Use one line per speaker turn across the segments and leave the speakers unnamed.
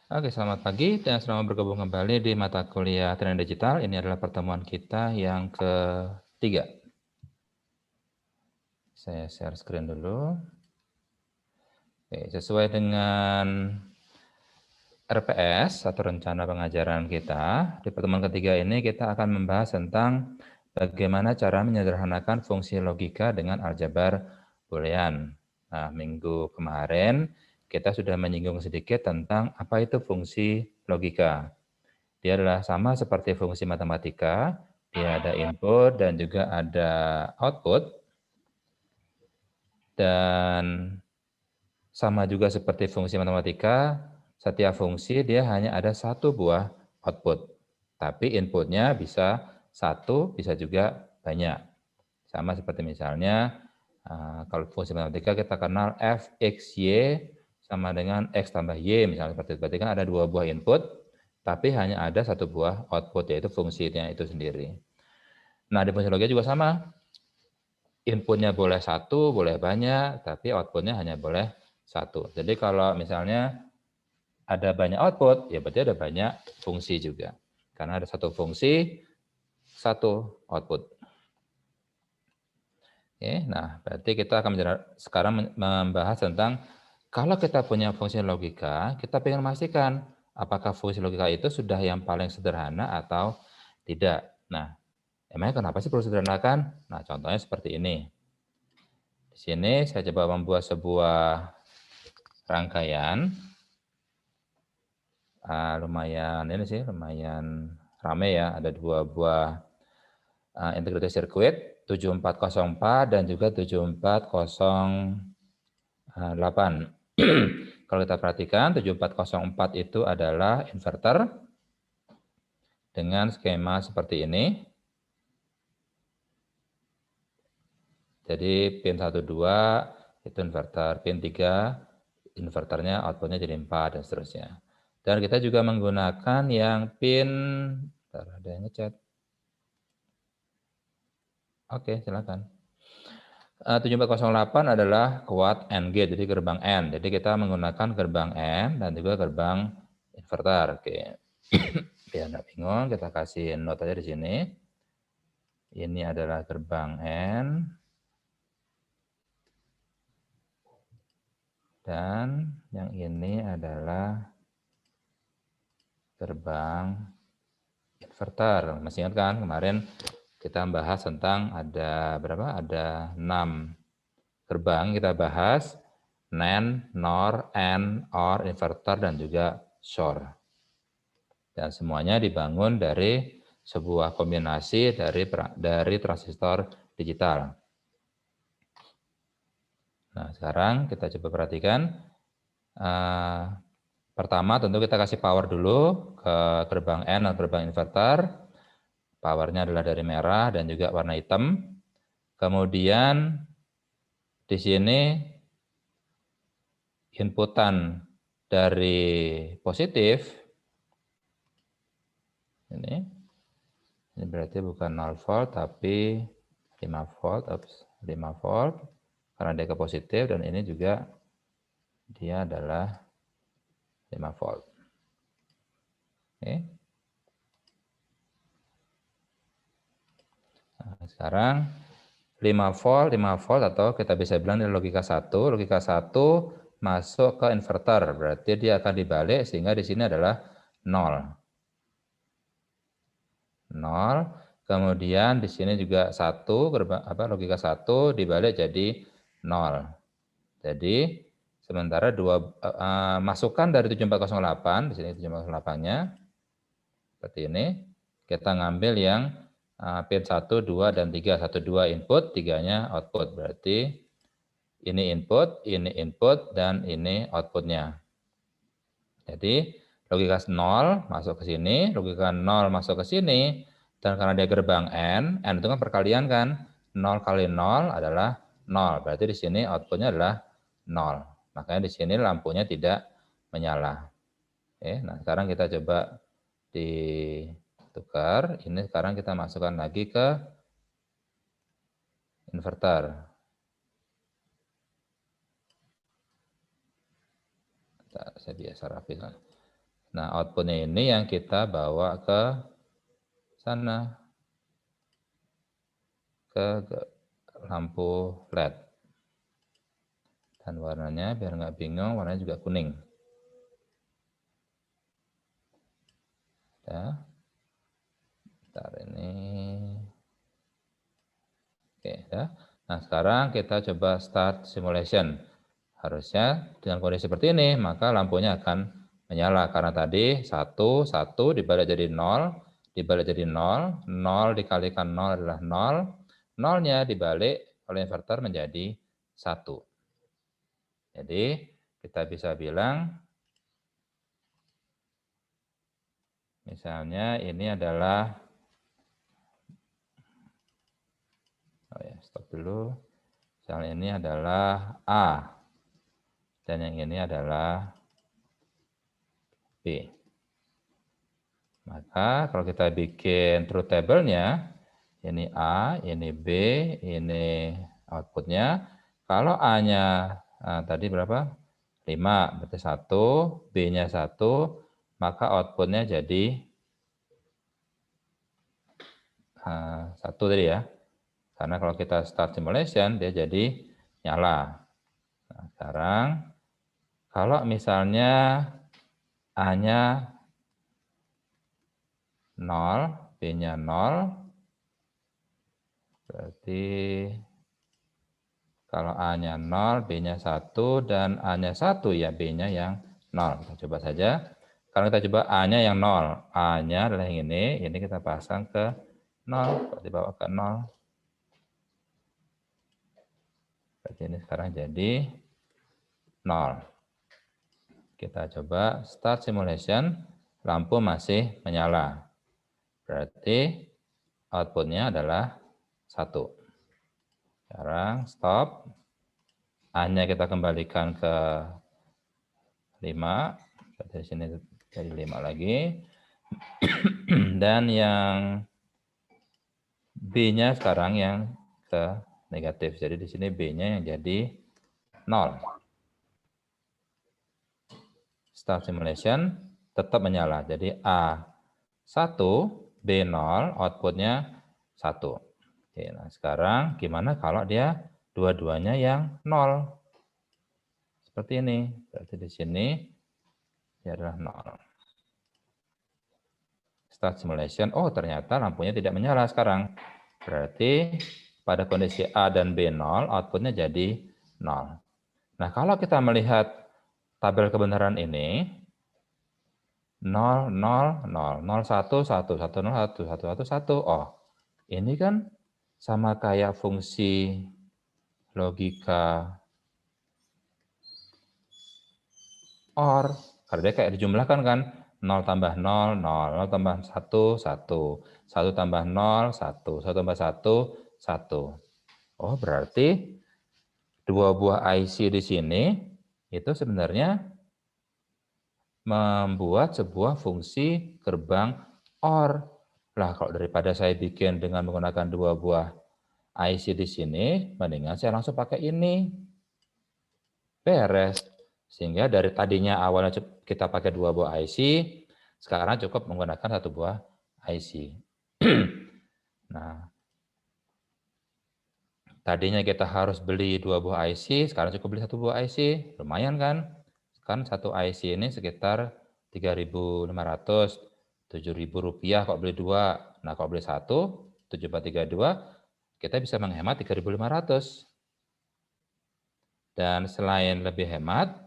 Oke, selamat pagi dan selamat bergabung kembali di mata kuliah Tren Digital. Ini adalah pertemuan kita yang ketiga. Saya share screen dulu. Oke, sesuai dengan RPS atau rencana pengajaran kita, di pertemuan ketiga ini kita akan membahas tentang bagaimana cara menyederhanakan fungsi logika dengan aljabar boolean. Nah, minggu kemarin kita sudah menyinggung sedikit tentang apa itu fungsi logika. Dia adalah sama seperti fungsi matematika, dia ada input dan juga ada output, dan sama juga seperti fungsi matematika, setiap fungsi dia hanya ada satu buah output, tapi inputnya bisa satu, bisa juga banyak. Sama seperti misalnya, kalau fungsi matematika kita kenal f x y sama dengan x tambah y, misalnya seperti itu. Berarti kan ada dua buah input, tapi hanya ada satu buah output, yaitu fungsinya itu sendiri. Nah, di fungsi logika juga sama. Inputnya boleh satu, boleh banyak, tapi outputnya hanya boleh satu. Jadi kalau misalnya ada banyak output, ya berarti ada banyak fungsi juga. Karena ada satu fungsi, satu output. Oke, nah berarti kita akan sekarang membahas tentang kalau kita punya fungsi logika, kita ingin memastikan apakah fungsi logika itu sudah yang paling sederhana atau tidak. Nah, emangnya kenapa sih perlu sederhanakan? Nah, contohnya seperti ini. Di sini saya coba membuat sebuah rangkaian, lumayan ini sih, lumayan rame ya, ada dua buah integrated circuit, 7404 dan juga 7408. Kalau kita perhatikan, 7404 itu adalah inverter dengan skema seperti ini. Jadi pin 12 itu inverter, pin 3 inverternya outputnya jadi 4 dan seterusnya. Dan kita juga menggunakan yang pin, bentar, ada yang ngechat. Oke, silakan. 7408 adalah quad AND gate, jadi gerbang AND. Jadi kita menggunakan gerbang AND dan juga gerbang inverter. Oke. Biar nggak bingung, kita kasih note aja di sini. Ini adalah gerbang AND. Dan yang ini adalah gerbang inverter. Masih ingat kan kemarin kita bahas tentang ada berapa? Ada 6 gerbang kita bahas. NAND, NOR, AND, OR, inverter, dan juga SOR. Dan semuanya dibangun dari sebuah kombinasi dari transistor digital. Nah, sekarang kita coba perhatikan. Pertama tentu kita kasih power dulu ke gerbang AND dan gerbang inverter. Powernya adalah dari merah dan juga warna hitam. Kemudian di sini inputan dari positif ini berarti bukan 0 volt tapi 5 volt, 5 volt karena dia ke positif, dan ini juga dia adalah 5 volt. Oke. Nah, sekarang 5 volt atau kita bisa bilang ini logika 1. Logika 1 masuk ke inverter, berarti dia akan dibalik sehingga di sini adalah 0. 0. Kemudian di sini juga 1, logika 1 dibalik jadi 0. Jadi sementara masukan dari 7408, di sini 7408-nya seperti ini. Kita ngambil yang pin 1, 2, dan 3. 1, 2 input, 3-nya output. Berarti ini input, dan ini outputnya. Jadi logika 0 masuk ke sini, logika 0 masuk ke sini, dan karena dia gerbang N itu kan perkalian kan, 0 kali 0 adalah 0, berarti di sini outputnya adalah 0. Makanya di sini lampunya tidak menyala. Oke, nah sekarang kita coba ditukar, ini sekarang kita masukkan lagi ke inverter. Saya biasa rapikan. Nah, outputnya ini yang kita bawa ke sana, ke lampu LED. Dan warnanya biar nggak bingung, warnanya juga kuning. Ya. Bentar ini. Oke, ya. Nah, sekarang kita coba start simulation. Harusnya dengan kondisi seperti ini, maka lampunya akan menyala. Karena tadi 1, 1 dibalik jadi 0, dibalik jadi 0, 0 dikalikan 0 adalah 0, 0-nya dibalik oleh inverter menjadi 1. Jadi, kita bisa bilang, misalnya ini adalah, oh ya, stop dulu. Misalnya ini adalah A, dan yang ini adalah B. Maka kalau kita bikin truth table-nya, ini A, ini B, ini outputnya. Kalau A-nya tadi berapa? 5, berarti 1, B-nya 1, maka outputnya jadi 1 tadi ya. Karena kalau kita start simulation, dia jadi nyala. Nah, sekarang, kalau misalnya A-nya 0, B-nya 0, berarti kalau A-nya 0, B-nya 1, dan A-nya 1, ya B-nya yang 0. Kita coba saja. Kalau kita coba A-nya yang 0, A-nya adalah yang ini kita pasang ke 0, dibawa ke 0. Berarti ini sekarang jadi 0. Kita coba start simulation, lampu masih menyala. Berarti outputnya adalah 1. Sekarang stop. A-nya kita kembalikan ke 5. Dari sini jadi 5 lagi. Dan yang B-nya sekarang yang ke negatif. Jadi di sini B-nya yang jadi 0. Start simulation tetap menyala. Jadi A1, B0, outputnya 1. Oke, nah sekarang gimana kalau dia dua-duanya yang 0? Seperti ini. Berarti di sini dia adalah 0. Start simulation. Oh, ternyata lampunya tidak menyala sekarang. Berarti pada kondisi A dan B 0, outputnya jadi 0. Nah, kalau kita melihat tabel kebenaran ini, 0, 0, 0, 0, 1, 1, 1, 0, 1, 1, 1, 1. Oh, ini kan sama kayak fungsi logika OR. Karena dia kayak dijumlahkan kan. 0 tambah 0, 0, 0 tambah 1, 1. 1 tambah 0, 1. 1 tambah 1, 1. Oh, berarti dua buah IC di sini itu sebenarnya membuat sebuah fungsi gerbang OR. Lah, kalau daripada saya bikin dengan menggunakan dua buah IC di sini, mendingan saya langsung pakai ini. Beres. Sehingga dari tadinya awalnya kita pakai dua buah IC, sekarang cukup menggunakan satu buah IC. Nah, tadinya kita harus beli dua buah IC, sekarang cukup beli satu buah IC. Lumayan kan? Kan satu IC ini sekitar 3.500, 7.000 rupiah kalau beli dua. Nah, kalau beli satu, 7.432, kita bisa menghemat 3.500. Dan selain lebih hemat,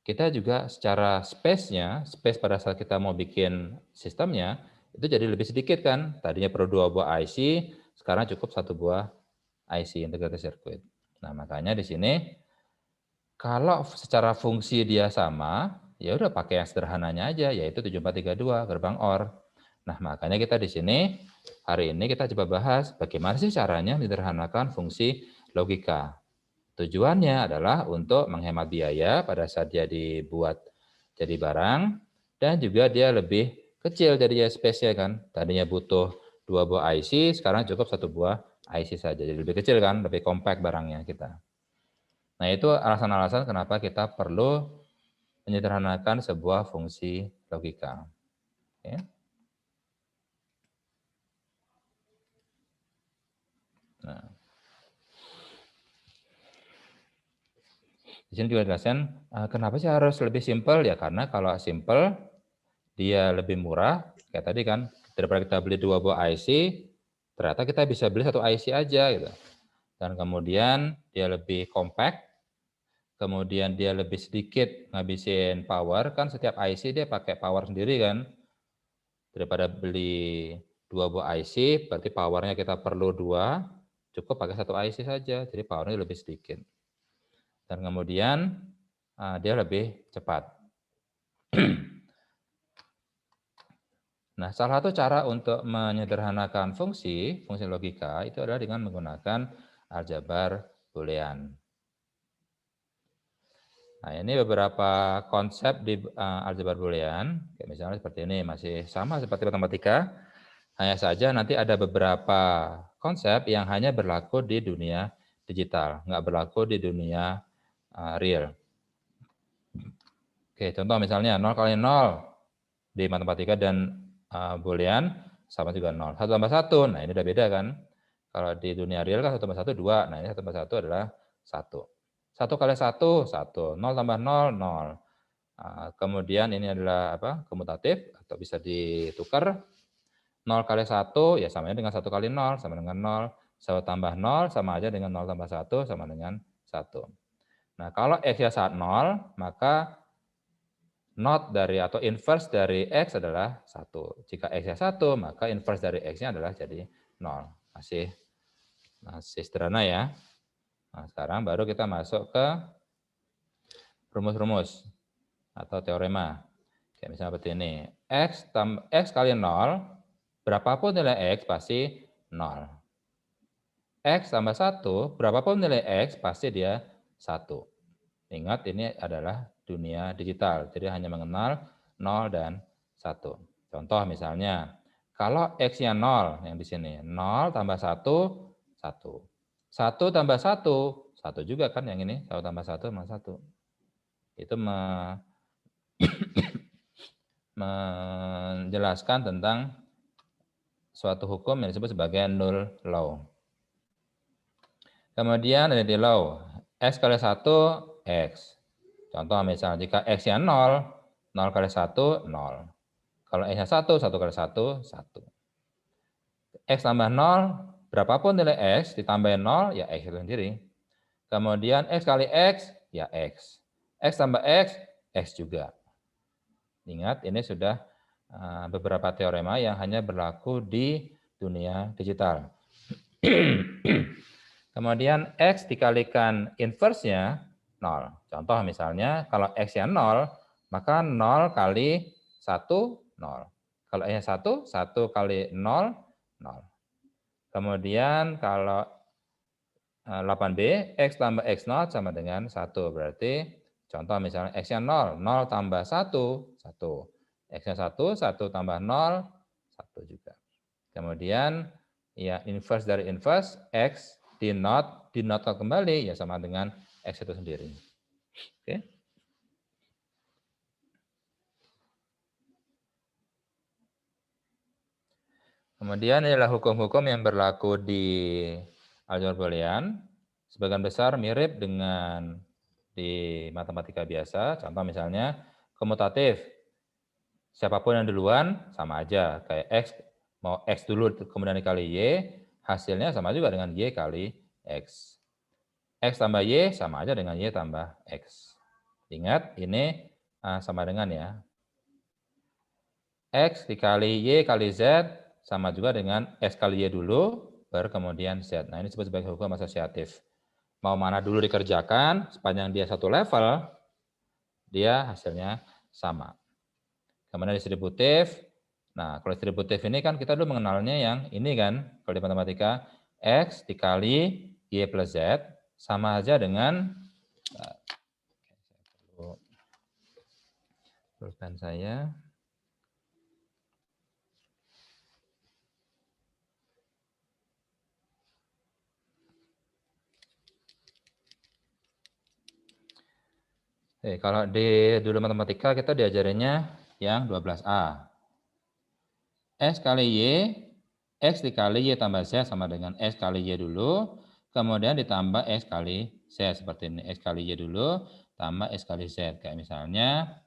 kita juga secara space-nya, space pada saat kita mau bikin sistemnya, itu jadi lebih sedikit kan. Tadinya perlu dua buah IC, sekarang cukup satu buah IC, integrated circuit. Nah, makanya di sini, kalau secara fungsi dia sama, ya udah pakai yang sederhananya aja, yaitu 7432, gerbang OR. Nah, makanya kita di sini, hari ini kita coba bahas bagaimana sih caranya menyederhanakan fungsi logika. Tujuannya adalah untuk menghemat biaya pada saat dia dibuat jadi barang, dan juga dia lebih kecil jadi space-nya kan. Tadinya butuh dua buah IC, sekarang cukup satu buah IC saja. Jadi lebih kecil kan, lebih compact barangnya kita. Nah, itu alasan-alasan kenapa kita perlu menyederhanakan sebuah fungsi logika. Oke. Nah, di sini juga dijelaskan kenapa sih harus lebih simpel ya, karena kalau simpel dia lebih murah kayak tadi kan, daripada kita beli 2 buah IC, ternyata kita bisa beli 1 IC aja gitu. Dan kemudian dia lebih compact, kemudian dia lebih sedikit ngabisin power, kan setiap IC dia pakai power sendiri kan. Daripada beli 2 buah IC, berarti powernya kita perlu 2, cukup pakai 1 IC saja, jadi powernya lebih sedikit. Dan kemudian dia lebih cepat. Nah, salah satu cara untuk menyederhanakan fungsi logika itu adalah dengan menggunakan aljabar boolean. Nah, ini beberapa konsep di aljabar boolean, kayak misalnya seperti ini, masih sama seperti matematika, hanya saja nanti ada beberapa konsep yang hanya berlaku di dunia digital, nggak berlaku di dunia real. Oke, contoh misalnya 0 kali 0 di matematika dan boolean sama juga 0. 1 tambah 1, nah ini udah beda kan. Kalau di dunia real kan 1 tambah 1, 2. Nah ini 1 tambah 1 adalah 1. 1 kali 1, 1. 0 tambah 0, 0. Kemudian ini adalah apa? Komutatif atau bisa ditukar. 0 kali 1 ya samanya dengan 1 kali 0 sama dengan 0. 1 tambah 0 sama aja dengan 0 tambah 1 sama dengan 1. Nah, kalau X-nya 0, maka not dari atau inverse dari X adalah 1. Jika X-nya 1, maka inverse dari X-nya adalah jadi 0. Masih sederhana ya. Nah, sekarang baru kita masuk ke rumus-rumus atau teorema. Kayak misalnya seperti ini. X kali 0, berapapun nilai X pasti 0. X tambah 1, berapapun nilai X pasti dia 1. Ingat ini adalah dunia digital, jadi hanya mengenal 0 dan 1. Contoh misalnya, kalau X-nya 0 yang di sini, 0 tambah 1, 1. 1 tambah 1, 1 juga kan yang ini, 1 tambah 1 sama 1. Itu menjelaskan tentang suatu hukum yang disebut sebagai null law. Kemudian ada di law, X kali 1, X. Contoh misalnya jika X-nya 0, 0 kali 1, 0. Kalau X-nya 1, 1 kali 1, 1. X tambah 0, berapapun nilai X ditambahin 0, ya X itu sendiri. Kemudian X kali X, ya X. X tambah X, X juga. Ingat, ini sudah beberapa teorema yang hanya berlaku di dunia digital. Kemudian X dikalikan inverse-nya 0. Contoh misalnya, kalau X-nya 0, maka 0 kali 1, 0. Kalau X-nya 1, 1 kali 0, 0. Kemudian kalau 8B, X tambah X0 sama dengan 1. Berarti contoh misalnya X-nya 0, 0 tambah 1, 1. X-nya 1, 1 tambah 0, 1 juga. Kemudian ya inverse dari inverse, X dinotkan kembali ya sama dengan X itu sendiri. Oke. Kemudian inilah hukum-hukum yang berlaku di aljabar boolean. Sebagian besar mirip dengan di matematika biasa. Contoh misalnya komutatif. Siapapun yang duluan sama aja. Kayak X, mau X dulu kemudian dikali Y, hasilnya sama juga dengan Y kali X. X tambah Y sama aja dengan Y tambah X. Ingat, ini sama dengan ya. X dikali Y kali Z sama juga dengan X kali Y dulu, baru kemudian Z. Nah, ini disebut sebagai hukum asosiatif. Mau mana dulu dikerjakan, sepanjang dia satu level, dia hasilnya sama. Kemudian distributif. Nah, kalau distributif ini kan kita dulu mengenalnya yang ini kan, kalau di matematika, X dikali Y plus Z sama aja dengan pulpen saya. Oke, kalau di dulu matematika kita diajarinnya yang 12A. X kali Y, X dikali Y tambah Z sama dengan X kali Y dulu, kemudian ditambah X kali Z seperti ini. X kali Y dulu, tambah X kali Z. Kayak misalnya,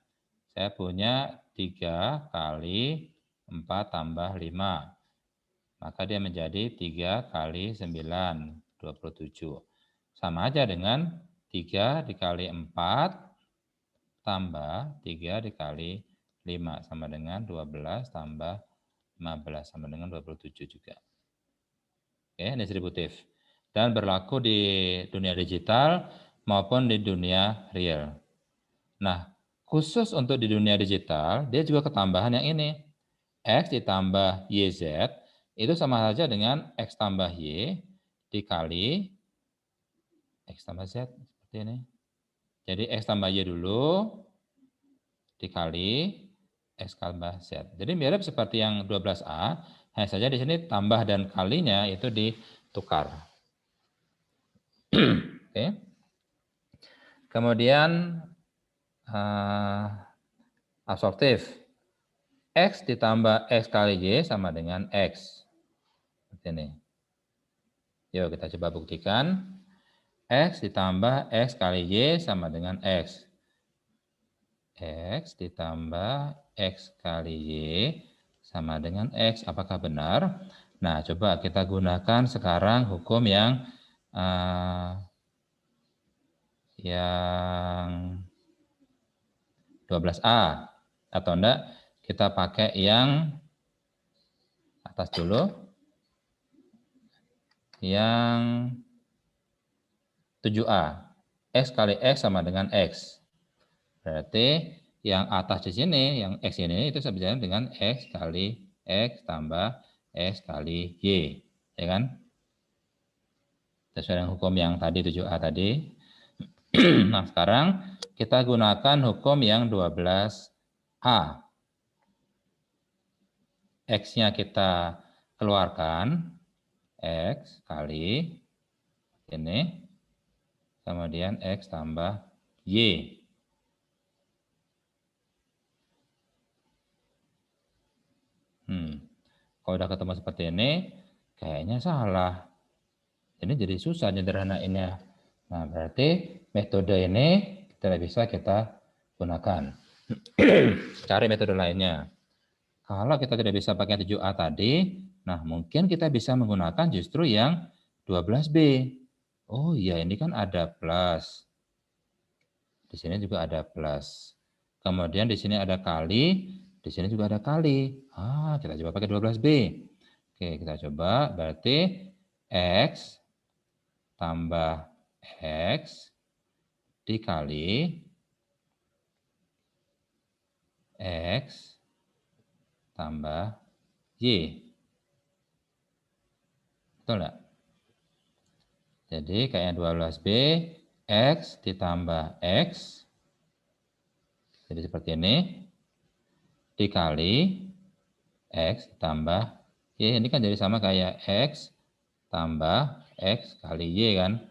saya punya 3 kali 4 tambah 5. Maka dia menjadi 3 kali 9, 27. Sama aja dengan 3 dikali 4 tambah 3 dikali 5 sama dengan 12 tambah 15 sama dengan 27 juga. Oke, ini distributif. Dan berlaku di dunia digital maupun di dunia real. Nah, khusus untuk di dunia digital, dia juga ketambahan yang ini. X ditambah YZ itu sama saja dengan X tambah Y dikali X tambah Z seperti ini. Jadi X tambah Y dulu dikali X tambah Z. Jadi mirip seperti yang 12A, hanya saja di sini tambah dan kalinya itu ditukar. Oke. Kemudian absorptif. X ditambah X kali Y sama dengan X. Seperti ini. Yuk kita coba buktikan. X ditambah X kali Y sama dengan X. X ditambah X kali Y sama dengan X. Apakah benar? Nah, coba kita gunakan sekarang hukum yang 12A. Atau enggak, kita pakai yang atas dulu. Yang 7A. X kali X sama dengan X. Berarti yang atas di sini, yang X ini itu sama dengan X kali X tambah X kali Y. Ya kan? Sesuai dengan hukum yang tadi 7A tadi. Nah, sekarang kita gunakan hukum yang 12A. X-nya kita keluarkan. X kali ini. Kemudian X tambah Y. Kalau udah ketemu seperti ini, kayaknya salah. Ini jadi susah nyederhanainnya. Nah, berarti metode ini tidak bisa kita gunakan. Cari metode lainnya. Kalau kita tidak bisa pakai 7A tadi, nah mungkin kita bisa menggunakan justru yang 12B. Oh iya, ini kan ada plus. Di sini juga ada plus. Kemudian di sini ada kali, di sini juga ada kali. Kita coba pakai 12B. Oke, kita coba. Berarti X tambah X dikali X tambah Y. Betul nggak? Jadi kayak 12B, X ditambah X. Jadi seperti ini. Dikali X tambah Y. Ini kan jadi sama kayak X tambah X kali Y kan.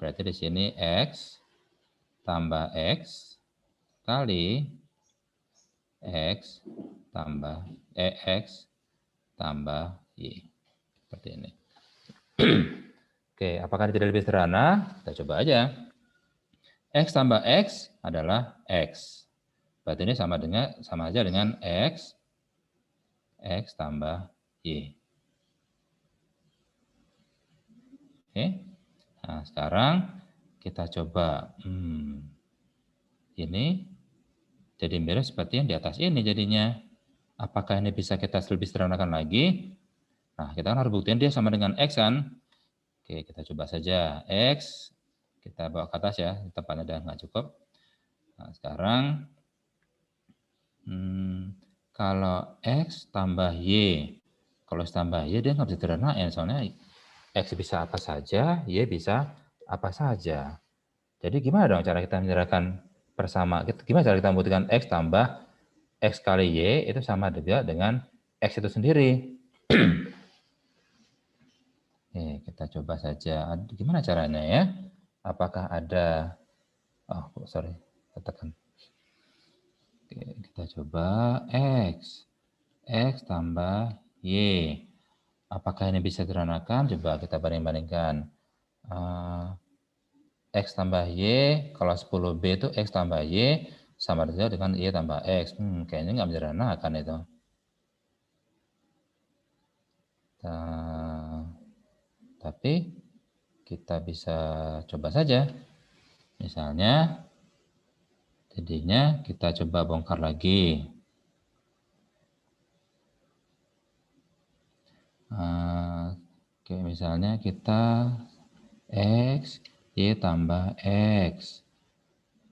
Berarti di sini X tambah X kali X tambah X tambah Y. Seperti ini. Oke, apakah ini tidak lebih sederhana? Kita coba aja. X tambah X adalah X. Berarti ini sama aja dengan X tambah Y. Oke. Nah, sekarang kita coba. Ini jadi mirip seperti yang di atas ini jadinya. Apakah ini bisa kita lebih sederhanakan lagi? Nah, kita kan harus buktiin dia sama dengan X kan? Oke, kita coba saja. X, kita bawa ke atas ya, tempatnya udah nggak cukup. Nah, sekarang, kalau X tambah Y, kalau X tambah Y dia nggak bisa sederhanain, soalnya X bisa apa saja, Y bisa apa saja. Jadi gimana dong cara kita menyederhanakan bersama? Gimana cara kita membuktikan X tambah X kali Y itu sama juga dengan X itu sendiri? Oke, kita coba saja. Gimana caranya ya? Apakah ada... Katakan. Oke, kita coba X. X tambah Y. Apakah ini bisa disederhanakan? Coba kita banding-bandingkan. X tambah Y, kalau 10B itu X tambah Y, sama dengan Y tambah X. Kayaknya nggak menyederhanakan itu. Tapi kita bisa coba saja. Misalnya, jadinya kita coba bongkar lagi. Oke, misalnya kita X, Y tambah X.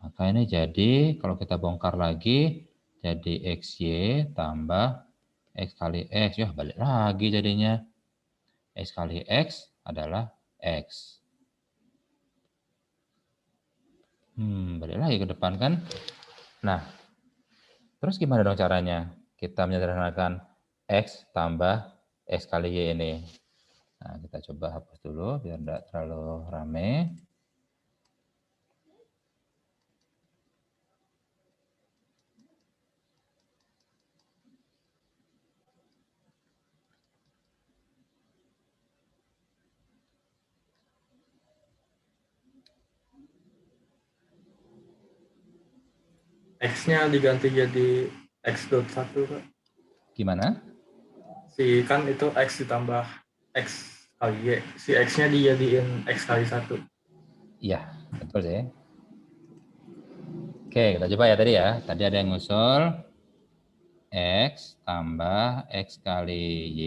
Maka ini jadi, kalau kita bongkar lagi, jadi XY tambah X kali X. Ya, balik lagi jadinya. X kali X adalah X. Balik lagi ke depan kan. Nah, terus gimana dong caranya kita menyederhanakan X tambah X kali Y ini? Nah, kita coba hapus dulu biar tidak terlalu rame.
X-nya diganti jadi X.1, Pak.
Gimana?
Si kan itu X ditambah X kali Y. Si X-nya dijadiin X kali 1.
Iya, betul sih. Oke, kita coba ya tadi ya. Tadi ada yang ngusul X tambah X kali Y.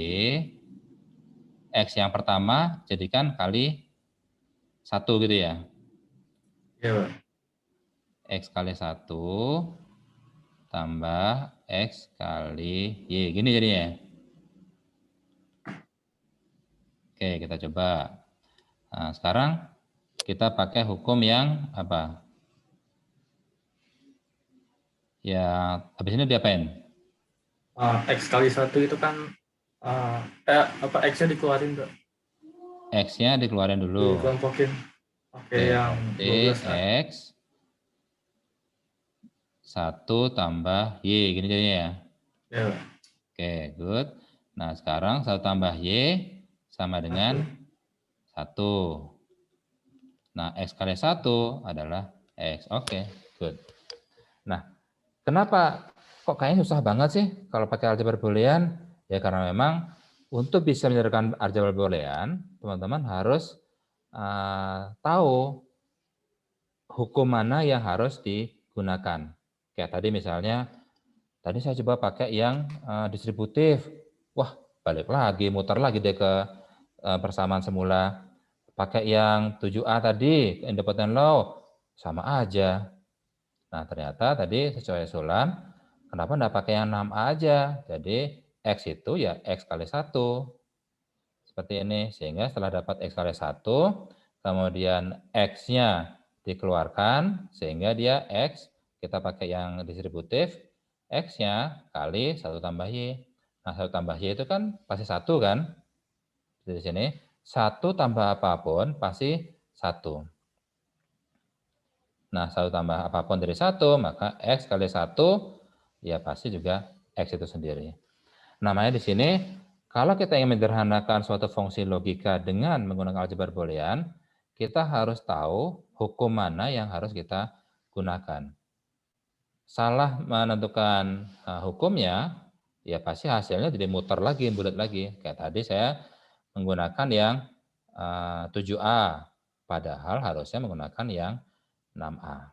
X yang pertama jadikan kali 1 gitu ya.
Iya, Pak.
X kali 1 tambah X kali Y. Gini jadinya. Oke, kita coba. Nah, sekarang kita pakai hukum yang apa? Ya, habis ini diapain?
X kali 1 itu kan X-nya dikeluarin, Pak.
X-nya dikeluarin dulu.
Dikelompokin pakai
Oke,
yang
berarti
12A.
X 1 tambah Y, gini jadinya ya.
Ya, Pak.
Oke, good. Nah, sekarang 1 tambah Y sama dengan 1. Nah, X kali 1 adalah X. Oke, good. Nah, kenapa kok kayaknya susah banget sih kalau pakai aljabar boolean? Ya karena memang untuk bisa menyederhanakan aljabar boolean, teman-teman harus tahu hukum mana yang harus digunakan. Kayak tadi misalnya, tadi saya coba pakai yang distributif. Wah, balik lagi, muter lagi deh ke persamaan semula. Pakai yang 7A tadi, independent law, sama aja. Nah, ternyata tadi sesuai usulan, kenapa enggak pakai yang 6A aja? Jadi, X itu ya X kali 1. Seperti ini. Sehingga setelah dapat X kali 1, kemudian X-nya dikeluarkan, sehingga dia X, kita pakai yang distributif, X-nya kali 1 tambah Y. Nah, 1 tambah Y itu kan pasti 1 kan? Di sini, 1 tambah apapun pasti 1. Nah, 1 tambah apapun dari 1, maka X kali 1, ya pasti juga X itu sendiri. Namanya di sini, kalau kita ingin menyederhanakan suatu fungsi logika dengan menggunakan aljabar boolean, kita harus tahu hukum mana yang harus kita gunakan. Salah menentukan hukumnya, ya pasti hasilnya jadi muter lagi, bulat lagi. Kayak tadi saya menggunakan yang 7A, padahal harusnya menggunakan yang 6A.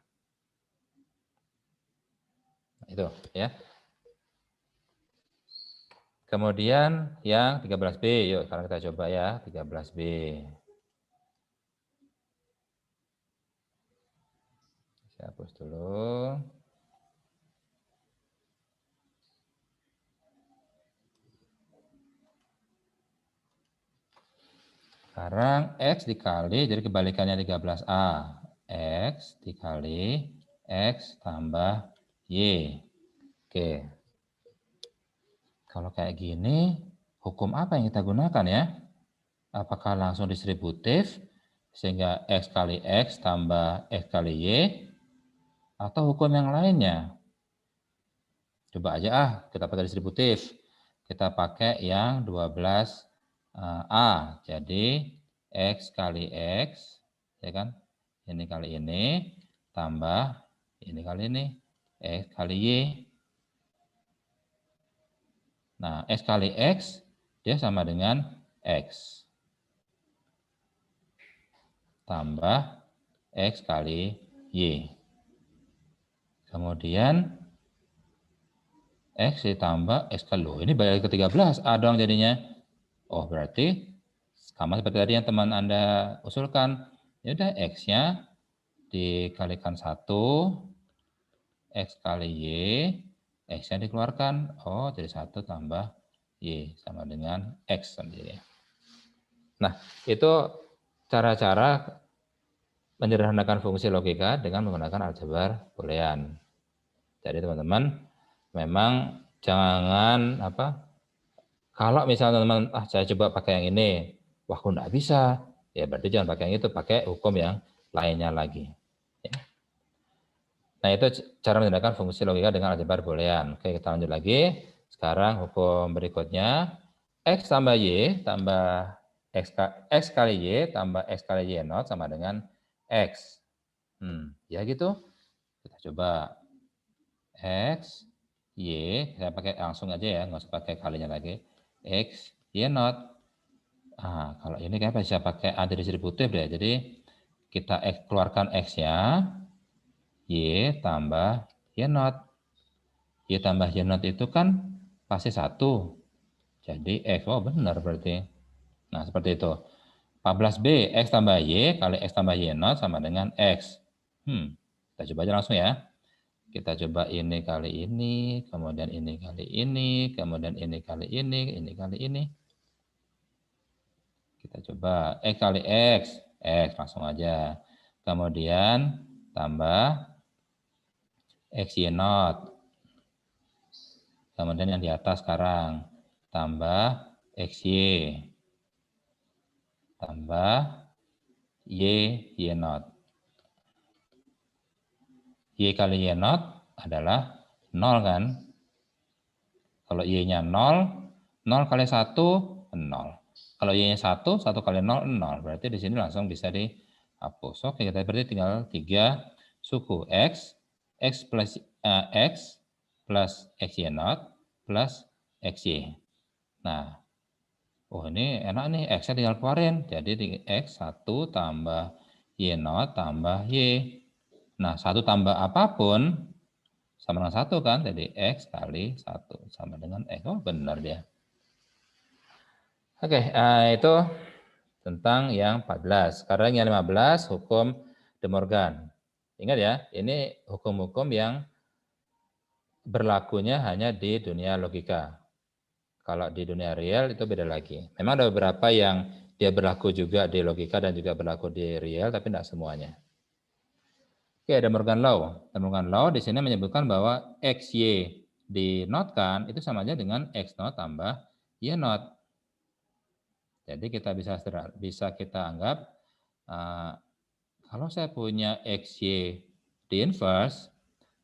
Itu ya. Kemudian yang 13B, yuk sekarang kita coba ya, 13B. Saya hapus dulu. Sekarang X dikali, jadi kebalikannya 13A. X dikali X tambah Y. Oke. Kalau kayak gini, hukum apa yang kita gunakan ya? Apakah langsung distributif, sehingga X kali X tambah X kali Y? atau hukum yang lainnya. Coba aja kita pakai distributif. Kita pakai yang 12A. Jadi X kali X, ya kan? Ini kali ini, tambah ini kali ini, X kali Y. Nah, X kali X, dia sama dengan X. Tambah X kali Y. Kemudian X ditambah X kali, loh ini balik ke 13, A dong jadinya. Oh, berarti sama seperti tadi yang teman Anda usulkan. Ya udah, X-nya dikalikan 1, X kali Y, X-nya dikeluarkan. Oh, jadi 1 tambah Y sama dengan X sendiri. Nah, itu cara-cara menyederhanakan fungsi logika dengan menggunakan aljabar boolean. Jadi teman-teman memang jangan kalau misalnya teman-teman saya coba pakai yang ini, wah kok enggak bisa, ya berarti jangan pakai yang itu, pakai hukum yang lainnya lagi. Ya. Nah itu cara menggunakan fungsi logika dengan aljabar boolean. Oke, kita lanjut lagi. Sekarang hukum berikutnya, X tambah Y tambah X kali Y tambah X kali Y not sama dengan X. Ya gitu. Kita coba X, Y, saya pakai langsung aja ya, nggak usah pakai kalinya lagi. X, Y not. Nah, kalau ini kan bisa pakai A distributif deh. Jadi kita keluarkan X-nya, Y tambah Y not. Y tambah Y not itu kan pasti 1. Jadi X, oh benar berarti. Nah, seperti itu. 14B, X tambah Y kali X tambah Y not sama dengan X. Kita coba aja langsung ya. Kita coba ini kali ini, kemudian ini kali ini, kemudian ini kali ini kali ini. Kita coba X kali X, X langsung aja. Kemudian tambah XY not. Kemudian yang di atas sekarang tambah XY. Tambah Y not. Y kali Y not adalah 0 kan? Kalau Y-nya 0, 0 kali 1, 0. Kalau Y-nya 1, 1 kali 0, 0. Berarti di sini langsung bisa dihapus. Oke, kita berarti tinggal 3 suku X, X plus XY not plus XY. Nah, oh ini enak nih, X-nya tinggal keluarin. Jadi X 1 tambah Y not tambah Y. Nah, 1 tambah apapun sama dengan 1 kan, jadi X kali 1 sama dengan X. Oh benar dia. Oke, itu tentang yang 14. Sekarang yang 15, hukum De Morgan. Ingat ya, ini hukum-hukum yang berlakunya hanya di dunia logika. Kalau di dunia real itu beda lagi. Memang ada beberapa yang dia berlaku juga di logika dan juga berlaku di real, tapi tidak semuanya. Oke, ada Morgan Law. Morgan Law di sini menyebutkan bahwa XY dinotkan itu sama aja dengan X not tambah Y not. Jadi kita bisa kita anggap kalau saya punya XY di inverse,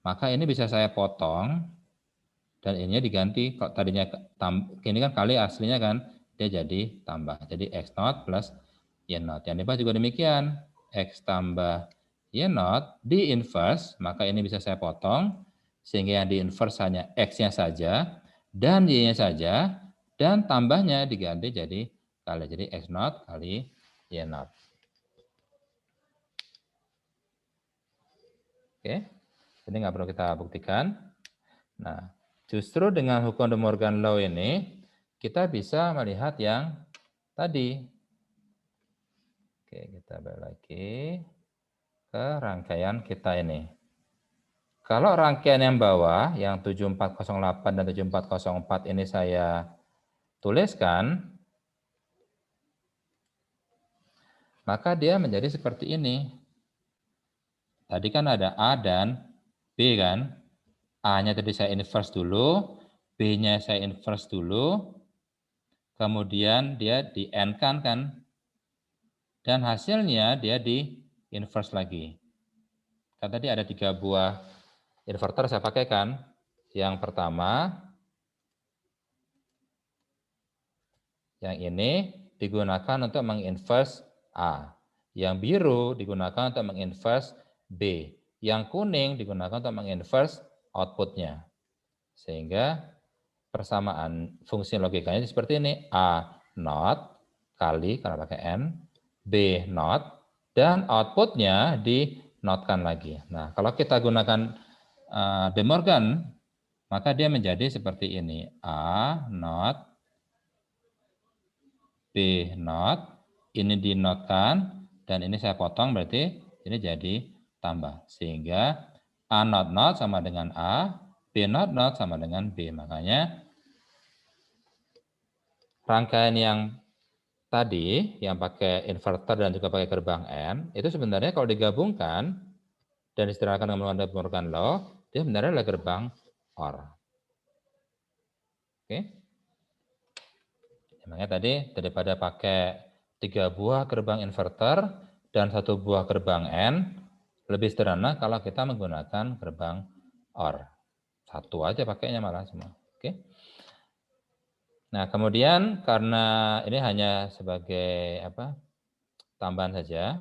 maka ini bisa saya potong dan ininya diganti. Kalau tadinya ini kan kali aslinya kan dia jadi tambah. Jadi X not plus Y not. Yang di juga demikian. X tambah Y not di inverse, maka ini bisa saya potong sehingga yang di inverse hanya X-nya saja dan Y-nya saja dan tambahnya diganti jadi X not kali Y not. Oke, ini nggak perlu kita buktikan. Nah, justru dengan hukum De Morgan Law ini kita bisa melihat yang tadi. Oke, kita balik lagi ke rangkaian kita ini. Kalau rangkaian yang bawah, yang 7408 dan 7404 ini saya tuliskan, maka dia menjadi seperti ini. Tadi kan ada A dan B kan. A-nya tadi saya inverse dulu, B-nya saya inverse dulu, kemudian dia di N-kan kan, dan hasilnya dia di inverse lagi. Kan tadi ada 3 buah inverter saya pakai kan. Yang pertama, yang ini digunakan untuk menginverse A. Yang biru digunakan untuk menginverse B. Yang kuning digunakan untuk menginverse outputnya. Sehingga persamaan fungsi logikanya seperti ini. A not kali, karena pakai N. B not. Dan outputnya di notkan lagi. Nah, kalau kita gunakan De Morgan, maka dia menjadi seperti ini. A not, B not, ini dinotkan, dan ini saya potong, berarti ini jadi tambah. Sehingga A not not sama dengan A, B not not sama dengan B. Makanya rangkaian yang tadi, yang pakai inverter dan juga pakai gerbang N, itu sebenarnya kalau digabungkan dan disederhanakan dengan menggunakan De Morgan Law, dia sebenarnya adalah gerbang OR. Oke. Makanya tadi daripada pakai 3 buah gerbang inverter dan 1 buah gerbang N, lebih sederhana kalau kita menggunakan gerbang OR. 1 aja pakainya malah semua. Oke. Nah, kemudian karena ini hanya sebagai tambahan saja,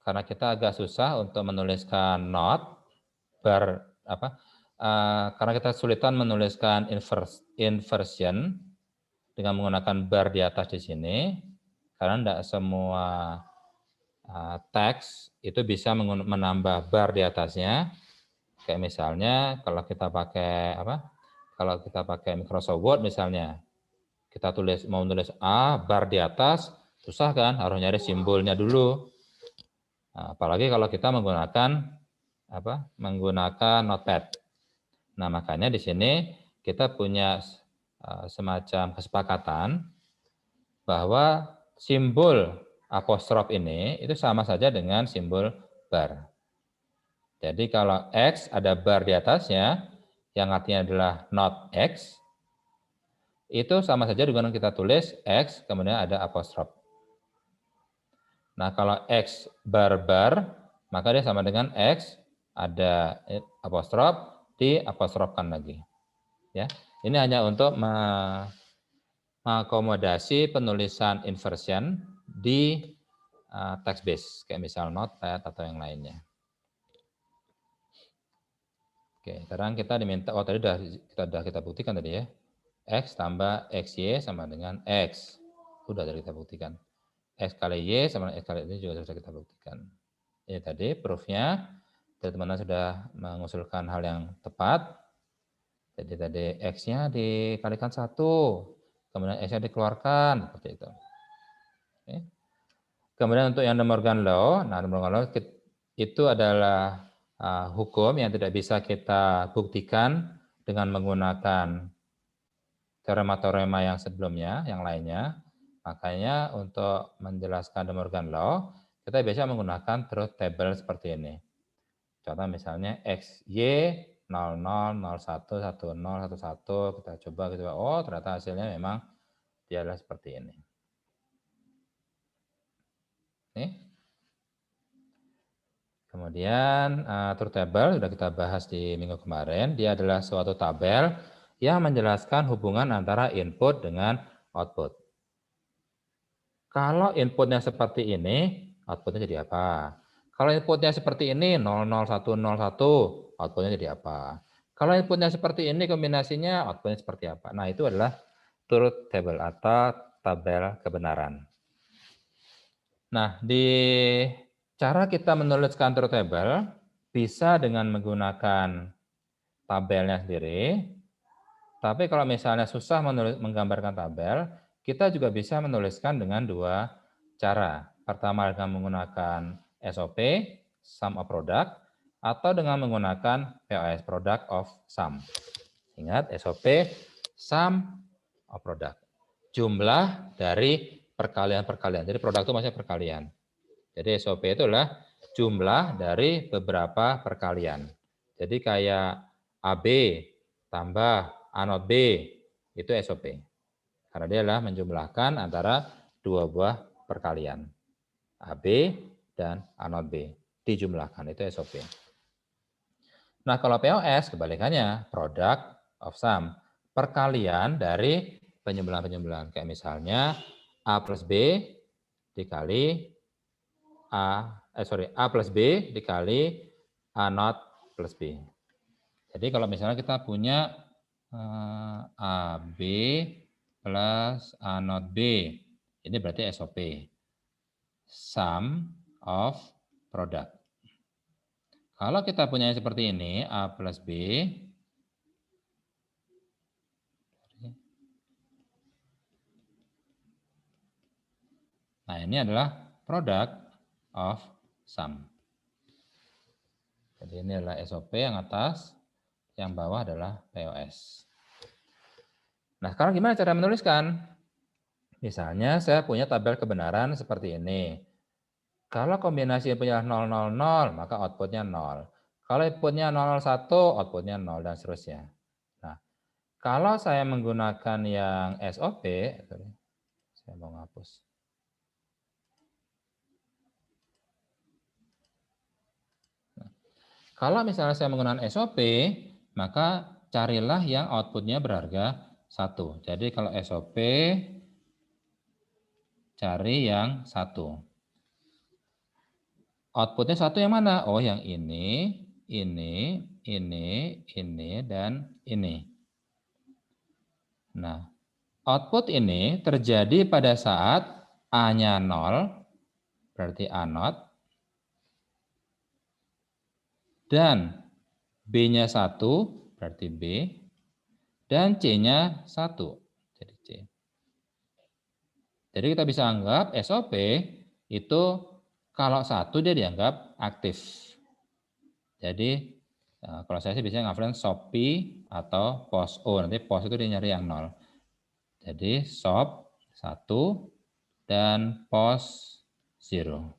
karena kita agak susah untuk menuliskan not karena kita kesulitan menuliskan inversion dengan menggunakan bar di atas di sini, karena tidak semua teks itu bisa menambah bar di atasnya. Kayak misalnya kalau kita pakai Kalau kita pakai Microsoft Word misalnya, kita mau tulis A bar di atas, susah kan, harus nyari simbolnya dulu. Nah, apalagi kalau kita menggunakan Notepad. Nah, makanya di sini kita punya semacam kesepakatan bahwa simbol apostrof ini itu sama saja dengan simbol bar. Jadi kalau X ada bar di atasnya, yang artinya adalah not X, itu sama saja dengan kita tulis X, kemudian ada apostrof. Nah, kalau X bar, maka dia sama dengan X, ada apostrof, diapostrofkan lagi. Ya, ini hanya untuk mengakomodasi penulisan inversion di text base, kayak misal Notepad atau yang lainnya. Oke, sekarang kita diminta, tadi kita buktikan tadi ya. X tambah XY sama dengan X. Sudah tadi kita buktikan. X kali Y sama dengan X kali ini juga sudah kita buktikan. Ini tadi proofnya. Teman-teman sudah mengusulkan hal yang tepat. Jadi tadi X-nya dikalikan 1. Kemudian X-nya dikeluarkan. Seperti itu. Oke. Kemudian untuk yang De Morgan Law, De Morgan Law itu adalah hukum yang tidak bisa kita buktikan dengan menggunakan teorema-teorema yang sebelumnya, yang lainnya. Makanya untuk menjelaskan De Morgan Law, kita biasa menggunakan truth table seperti ini. Contoh misalnya XY 00, 01, 10, 11, kita coba, oh ternyata hasilnya memang dia adalah seperti ini. Oke. Kemudian truth table sudah kita bahas di minggu kemarin, dia adalah suatu tabel yang menjelaskan hubungan antara input dengan output. Kalau inputnya seperti ini, outputnya jadi apa? Kalau inputnya seperti ini, 00101, outputnya jadi apa? Kalau inputnya seperti ini, kombinasinya outputnya seperti apa? Nah, itu adalah truth table atau tabel kebenaran. Nah, di cara kita menuliskan truth table, bisa dengan menggunakan tabelnya sendiri. Tapi kalau misalnya susah menggambarkan tabel, kita juga bisa menuliskan dengan 2 cara. Pertama dengan menggunakan SOP, sum of product, atau dengan menggunakan POS, product of sum. Ingat SOP, sum of product. Jumlah dari perkalian-perkalian. Jadi produk itu maksudnya perkalian. Jadi SOP itu adalah jumlah dari beberapa perkalian. Jadi kayak AB tambah A not B, itu SOP. Karena dia adalah menjumlahkan antara 2 buah perkalian. AB dan A not B. Dijumlahkan, itu SOP. Nah, kalau POS kebalikannya, product of sum. Perkalian dari penyebelahan-penyebelahan. Kayak misalnya A plus B dikali A plus B dikali A not plus B. Jadi kalau misalnya kita punya AB plus A not B, ini berarti SOP. Sum of product. Kalau kita punya seperti ini, A plus B, nah ini adalah product of sum. Jadi ini adalah SOP yang atas, yang bawah adalah POS. Nah sekarang gimana cara menuliskan? Misalnya saya punya tabel kebenaran seperti ini. Kalau kombinasi inputnya 0, 0, 0, maka outputnya 0. Kalau inputnya 0, 1, outputnya 0, dan seterusnya. Nah, kalau saya menggunakan yang SOP, saya mau ngapus. Nah, kalau misalnya saya menggunakan SOP, maka carilah yang outputnya berharga 1. Jadi kalau SOP, cari yang 1. Outputnya 1 yang mana? Oh, yang ini, dan ini. Nah, output ini terjadi pada saat A-nya 0, berarti A not, dan B-nya 1, berarti B, dan C-nya 1, jadi C. Jadi kita bisa anggap SOP itu kalau 1 dia dianggap aktif. Jadi kalau saya sih biasanya ngafalin SOP atau POS O, nanti POS itu dia nyari yang 0. Jadi SOP 1 dan POS 0.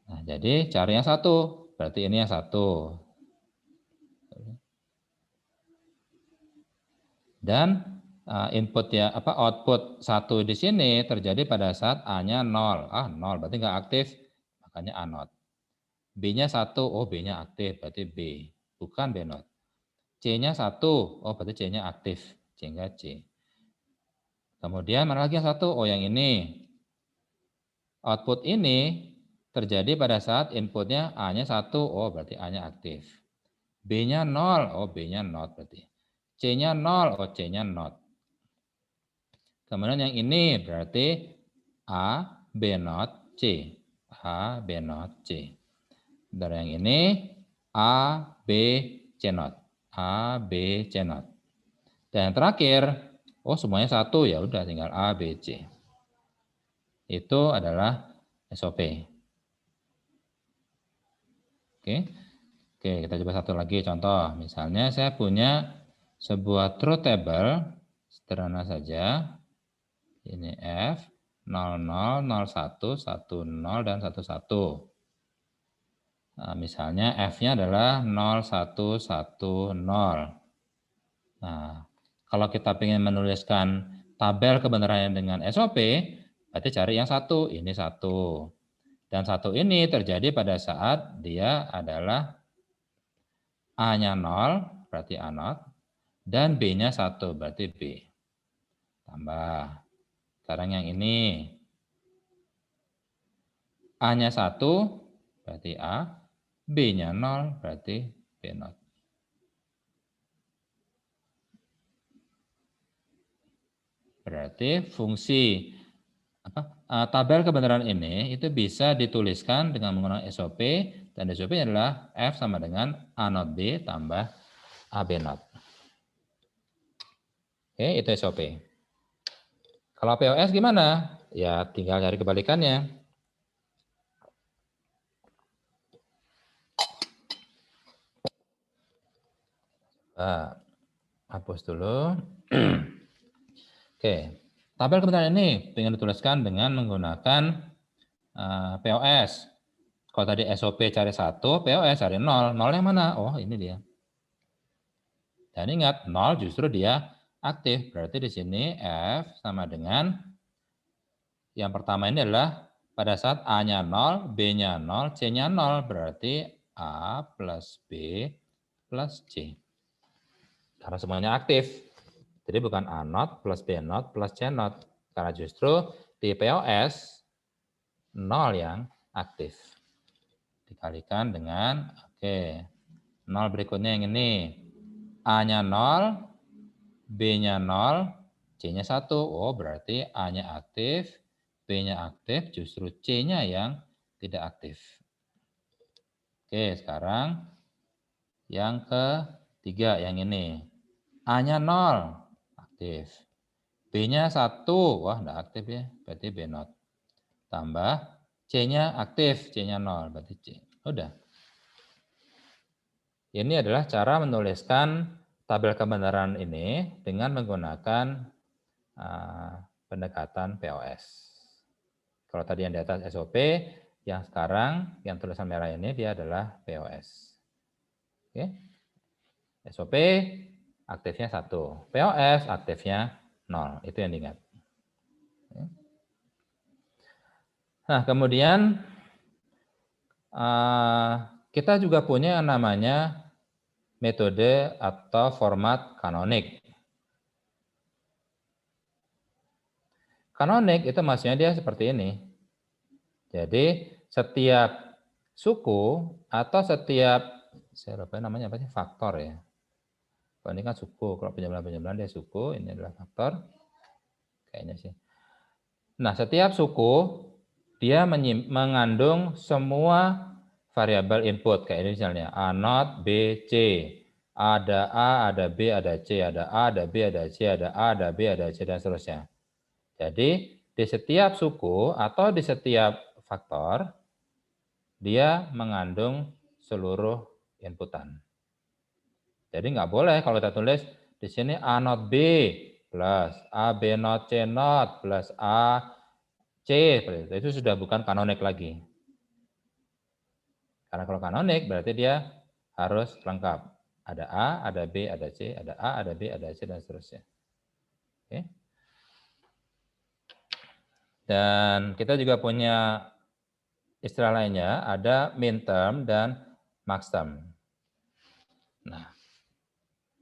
Nah, jadi cari yang 1, berarti ini yang 1. Dan output 1 di sini terjadi pada saat A-nya 0. 0 berarti nggak aktif, makanya A not. B-nya 1, oh B-nya aktif, berarti B, bukan B not. C-nya 1, oh berarti C-nya aktif, sehingga C. Kemudian mana lagi yang 1? Oh yang ini. Output ini terjadi pada saat inputnya A-nya 1, oh berarti A-nya aktif. B-nya 0, oh B-nya not berarti. C-nya 0, oh C-nya not. Kemudian yang ini berarti A, B not, C. A, B not, C. Dan yang ini A, B, C not. A, B, C not. Dan yang terakhir, oh semuanya 1, ya udah tinggal A, B, C. Itu adalah SOP. Oke, kita coba satu lagi contoh. Misalnya saya punya sebuah truth table, sederhana saja. Ini F, 00, 01, 10, dan 11. Nah, misalnya F-nya adalah 0110. Nah, kalau kita ingin menuliskan tabel kebenaran dengan SOP, berarti cari yang 1, ini 1. Dan 1 ini terjadi pada saat dia adalah A-nya 0, berarti A not, dan B-nya 1, berarti B. Tambah. Sekarang yang ini. A-nya 1, berarti A. B-nya 0, berarti B not. Berarti fungsi tabel kebenaran ini itu bisa dituliskan dengan menggunakan SOP, dan SOP adalah F sama dengan A not B tambah AB not. Oke, itu SOP. Kalau POS gimana? Ya tinggal cari kebalikannya. Hapus dulu. Oke, tabel kebenaran ini ingin dituliskan dengan menggunakan POS. Kalau tadi SOP cari 1, POS cari 0. 0 yang mana? Oh, ini dia. Dan ingat, 0 justru dia aktif. Berarti di sini F sama dengan yang pertama ini adalah pada saat A-nya 0, B-nya 0, C-nya 0. Berarti A plus B plus C. Karena semuanya aktif. Jadi bukan A0 plus B0 plus C0. Karena justru di POS 0 yang aktif. Dikalikan dengan, oke, 0 berikutnya yang ini. A-nya 0, B-nya 0, C-nya 1. Oh, berarti A-nya aktif, B-nya aktif, justru C-nya yang tidak aktif. Oke, sekarang yang ketiga, yang ini. A-nya 0, aktif. B-nya 1, wah enggak aktif ya, berarti B0. Tambah C-nya aktif, C-nya 0, berarti C. Udah. Ini adalah cara menuliskan tabel kebenaran ini dengan menggunakan pendekatan POS. Kalau tadi yang di atas SOP, yang sekarang yang tulisan merah ini dia adalah POS. Oke. SOP aktifnya 1, POS aktifnya 0. Itu yang diingat. Nah, kemudian kita juga punya yang namanya metode atau format kanonik. Kanonik itu maksudnya dia seperti ini. Jadi setiap suku atau setiap, saya lupa namanya apa sih, faktor ya. Kalau ini kan suku, kalau penjumlahan dia suku, ini adalah faktor. Kayaknya sih. Nah, setiap suku dia mengandung semua variabel input. Kayak ini misalnya A0, B, C. Ada A, ada B, ada C, ada A, ada B, ada C, ada A, ada B, ada C, dan seterusnya. Jadi, di setiap suku atau di setiap faktor, dia mengandung seluruh inputan. Jadi nggak boleh kalau kita tulis di sini A0 B plus A B0 C0 plus A C, itu sudah bukan kanonik lagi. Karena kalau kanonik berarti dia harus lengkap. Ada A, ada B, ada C, ada A, ada B, ada C, dan seterusnya. Oke. Dan kita juga punya istilah lainnya, ada min term dan max term. Nah,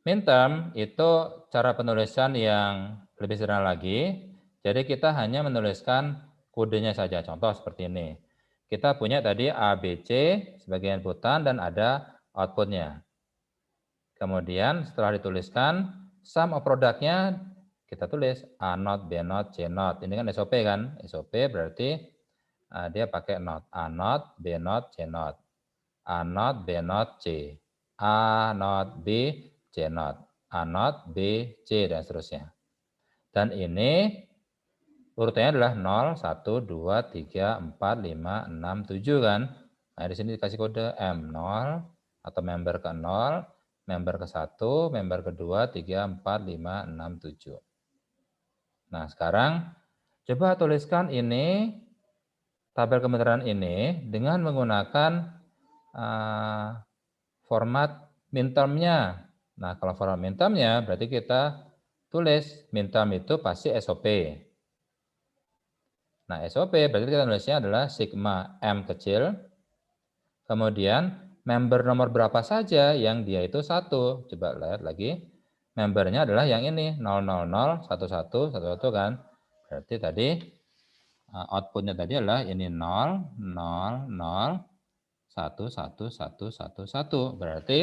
min term itu cara penulisan yang lebih sederhana lagi. Jadi kita hanya menuliskan kodenya saja. Contoh seperti ini. Kita punya tadi A, B, C sebagai inputan dan ada outputnya. Kemudian setelah dituliskan, sum of product-nya kita tulis A0, B0, C0. Ini kan SOP kan? SOP berarti dia pakai not. A0, B0, C0. A0, B0, C. A0, B, C0. A0, B, C, dan seterusnya. Dan ini urutannya adalah 0, 1, 2, 3, 4, 5, 6, 7 kan. Nah, di sini dikasih kode M0 atau member ke 0, member ke 1, member kedua, 3, 4, 5, 6, 7. Nah, sekarang coba tuliskan ini, tabel kebenaran ini dengan menggunakan format min term-nya. Nah, kalau format min term-nya berarti kita tulis min term itu pasti SOP. Nah, SOP berarti kita nulisnya adalah sigma M kecil, kemudian member nomor berapa saja yang dia itu 1. Coba lihat lagi. Membernya adalah yang ini, 000, 11, 11 kan. Berarti tadi outputnya tadi adalah ini 0, 0, 0, 1, 1, 1, 1, 1. Berarti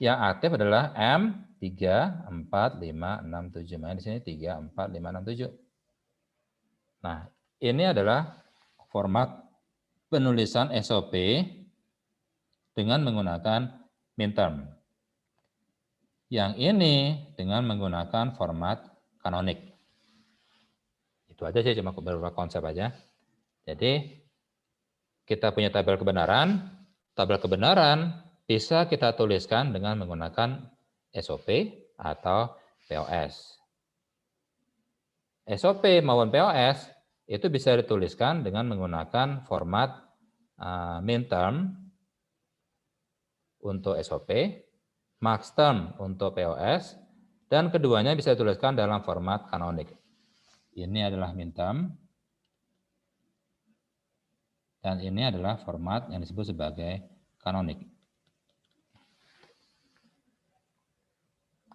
yang aktif adalah M, 3, 4, 5, 6, 7. Nah, di sini 3, 4, 5, 6, 7. Nah, ini adalah format penulisan SOP dengan menggunakan min term. Yang ini dengan menggunakan format kanonik. Itu aja sih, cuma beberapa konsep aja. Jadi, kita punya tabel kebenaran. Tabel kebenaran bisa kita tuliskan dengan menggunakan SOP atau POS. SOP maupun POS itu bisa dituliskan dengan menggunakan format min term untuk SOP, max term untuk POS, dan keduanya bisa dituliskan dalam format kanonik. Ini adalah min term, dan ini adalah format yang disebut sebagai kanonik.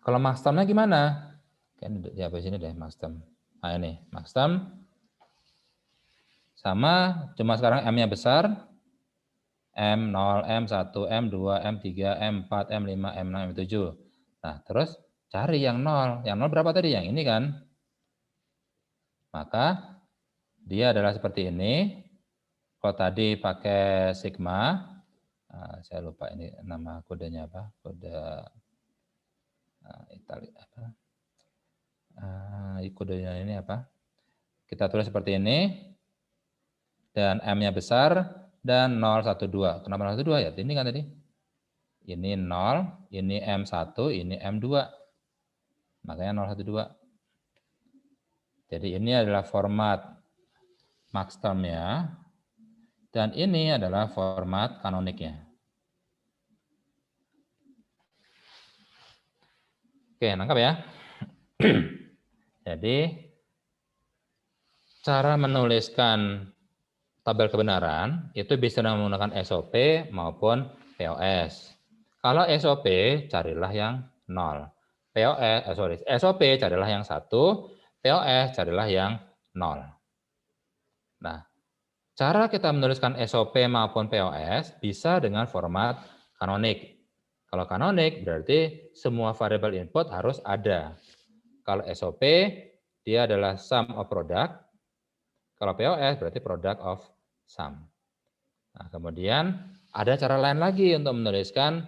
Kalau maxtermnya gimana? Kan ya di sini deh maxterm. Nah ini maxterm sama, cuma sekarang M-nya besar. M0, M1, M2, M3, M4, M5, M6, M7. Nah, terus cari yang 0. Yang 0 berapa tadi? Yang ini kan? Maka dia adalah seperti ini. Kalau tadi pakai sigma, saya lupa ini nama kodenya apa? Kode Itali apa? Kodenya ini apa? Kita tulis seperti ini. Dan M-nya besar dan 012. Kenapa 012 ya? Ini kan tadi. Ini 0, ini M1, ini M2. Makanya 012. Jadi ini adalah format maxtermnya. Dan ini adalah format kanoniknya. Oke, nangkap ya. Jadi cara menuliskan tabel kebenaran itu bisa menggunakan SOP maupun POS. Kalau SOP carilah yang 0. SOP carilah yang 1, POS carilah yang 0. Nah, cara kita menuliskan SOP maupun POS bisa dengan format kanonik. Kalau kanonik berarti semua variabel input harus ada. Kalau SOP dia adalah sum of product. Kalau POS berarti product of sum. Nah, kemudian ada cara lain lagi untuk menuliskan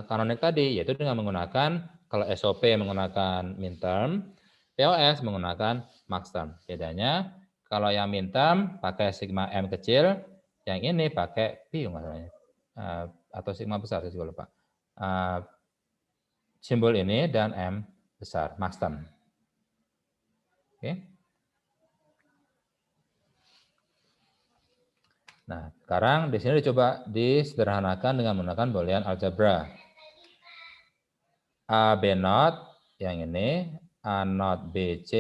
kanonik tadi, yaitu dengan menggunakan, kalau SOP menggunakan minterm, POS menggunakan maxterm. Bedanya kalau yang minterm pakai sigma M kecil, yang ini pakai P masalahnya, atau sigma besar, saya juga lupa. Simbol ini dan M besar, maxterm. Oke. Nah, sekarang di sini dicoba disederhanakan dengan menggunakan Boolean algebra. A B not yang ini, A not BC,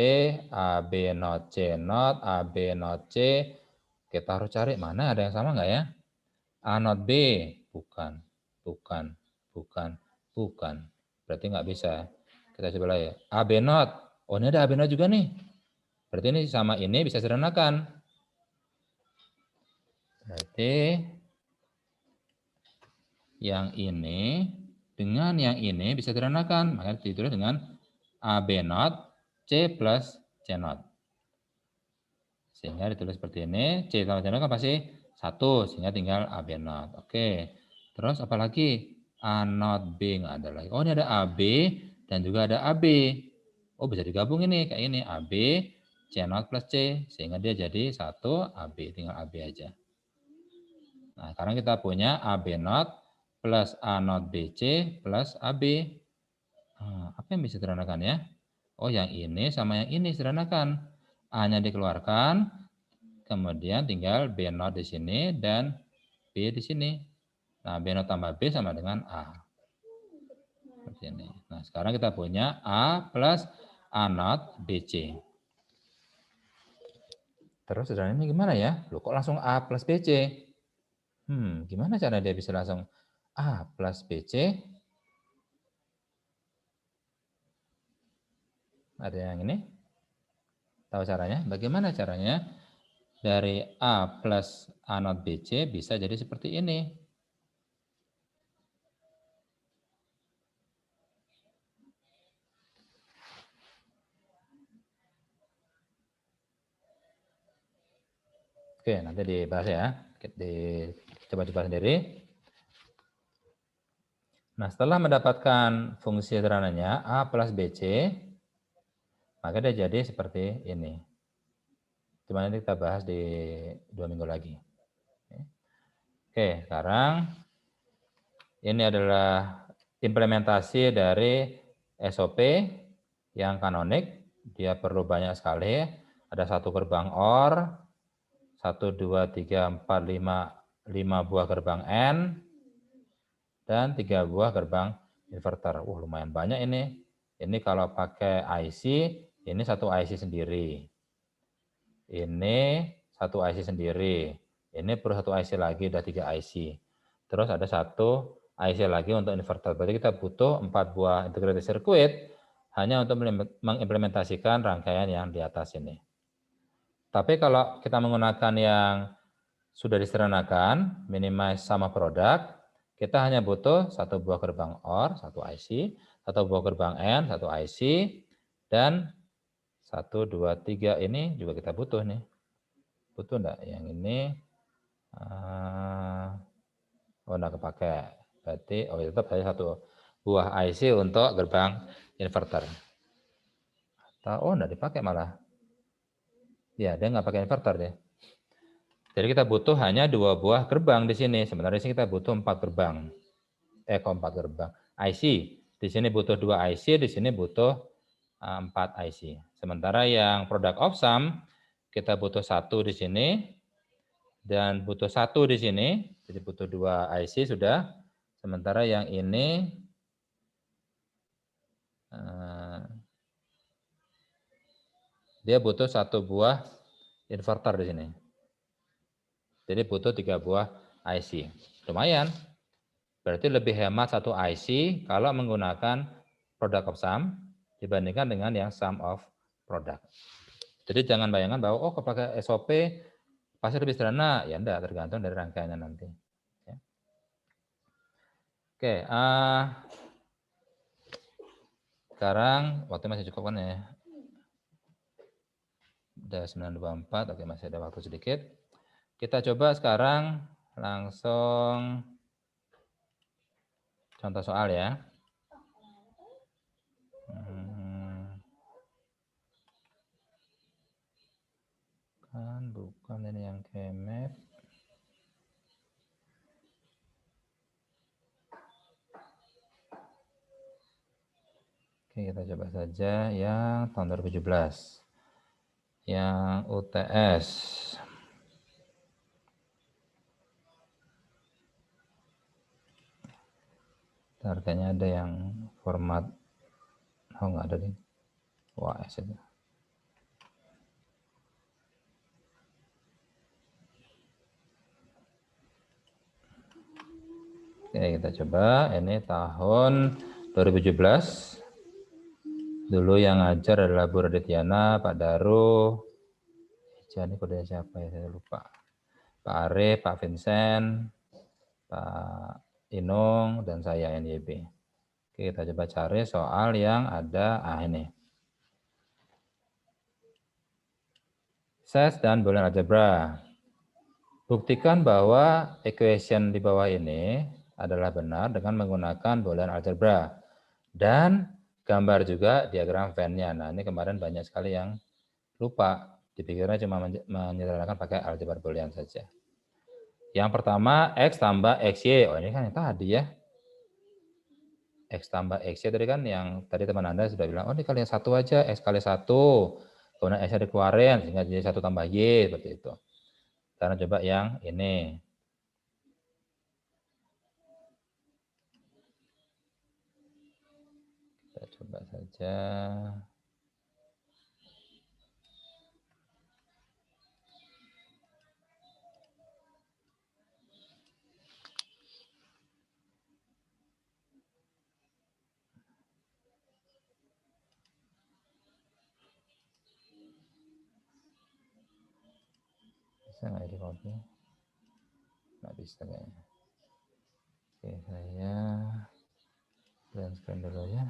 A B not C not, A B not C. Kita harus cari mana ada yang sama nggak ya? A not B, bukan, bukan, bukan, bukan. Berarti nggak bisa. Kita coba lagi. A B not, oh ini ada A B not juga nih. Berarti ini sama ini bisa sederhanakan. Berarti yang ini dengan yang ini bisa sederhanakan. Maka ditulis dengan AB not C plus C not. Sehingga ditulis seperti ini. C tambah C not kan pasti 1. Sehingga tinggal AB not. Oke. Terus apalagi? A not B nggak ada lagi. Oh ini ada AB dan juga ada AB. Oh bisa digabung ini. Kayak ini. AB C not plus C. Sehingga dia jadi 1 AB. Tinggal AB aja. Nah, sekarang kita punya AB not plus A not BC plus AB. Nah, apa yang bisa sederhanakan ya? Oh, yang ini sama yang ini sederhanakan. A-nya dikeluarkan, kemudian tinggal B not di sini dan B di sini. Nah, B not tambah B sama dengan A. Seperti ini. Nah, sekarang kita punya A plus A not BC. Terus sederhananya gimana ya? Loh, kok langsung A plus BC? Gimana cara dia bisa langsung A plus BC? Ada yang ini? Tahu caranya? Bagaimana caranya dari A plus A not BC bisa jadi seperti ini? Oke, nanti dibahas ya. Coba-coba sendiri. Nah, setelah mendapatkan fungsi sederhananya A plus BC, maka dia jadi seperti ini. Cuma nanti kita bahas di 2 minggu lagi. Oke, sekarang ini adalah implementasi dari SOP yang kanonik. Dia perlu banyak sekali. Ada 1 gerbang OR, 1, 2, 3, 4, 5 buah gerbang AND, dan 3 buah gerbang inverter. Lumayan banyak ini. Ini kalau pakai IC, ini 1 IC sendiri. Ini 1 IC sendiri. Ini perlu 1 IC lagi, udah 3 IC. terus ada satu IC lagi untuk inverter. Berarti kita butuh 4 buah integrated circuit hanya untuk mengimplementasikan rangkaian yang di atas ini. Tapi kalau kita menggunakan yang sudah disederhanakan, minimize sama produk, kita hanya butuh satu buah gerbang OR, satu IC, satu buah gerbang AND, satu IC, dan 1, 2, 3 ini juga kita butuh nih. Butuh enggak? Yang ini, oh enggak kepake. Berarti, oh tetap ada satu buah IC untuk gerbang inverter. Oh enggak dipakai malah. Ya, dia nggak pakai inverter deh. Jadi kita butuh hanya 2 buah gerbang di sini. Sebenarnya sih kita butuh 4 gerbang. Kok 4 gerbang? IC. Di sini butuh 2 IC, di sini butuh 4 IC. Sementara yang product of sum, kita butuh 1 di sini, dan butuh 1 di sini, jadi butuh 2 IC sudah. Sementara yang ini, dia butuh 1 buah inverter di sini. Jadi butuh 3 buah IC. Lumayan. Berarti lebih hemat 1 IC kalau menggunakan product of sum dibandingkan dengan yang sum of product. Jadi jangan bayangkan bahwa oh kepakai SOP pasti lebih sederhana. Ya enggak, tergantung dari rangkaiannya nanti. Ya. Oke, sekarang waktu masih cukup kan ya. Udah 9.24, oke masih ada waktu sedikit. Kita coba sekarang langsung contoh soal ya. Bukan ini yang kemet. Oke, kita coba saja yang tahun 2017. Yang UTS. Harganya ada yang format, oh nggak ada nih. UAS itu. Oke, kita coba. Ini tahun 2017. Dulu yang ngajar adalah Bu Radityana, Pak Daru. Ini kodenya siapa ya? Saya lupa. Pak Arif, Pak Vincent, Pak Inung, dan saya NYB. Oke, kita coba cari soal yang ada ini. Set dan Boolean algebra. Buktikan bahwa equation di bawah ini adalah benar dengan menggunakan Boolean algebra. Dan gambar juga diagram Venn-nya. Nah, ini kemarin banyak sekali yang lupa. Dipikirnya cuma menyederhanakan pakai aljabar Boolean saja. Yang pertama, X tambah XY. Oh, ini kan yang tadi ya. X tambah XY tadi kan yang tadi teman Anda sudah bilang, oh ini kali 1 aja, X kali 1. Kemudian X-nya dikeluarin, sehingga jadi 1 tambah Y, seperti itu. Sekarang coba yang ini. Kita coba saja. Bisa nggak di copy? Nggak bisa kayaknya. Oke, saya print screen dulu ya.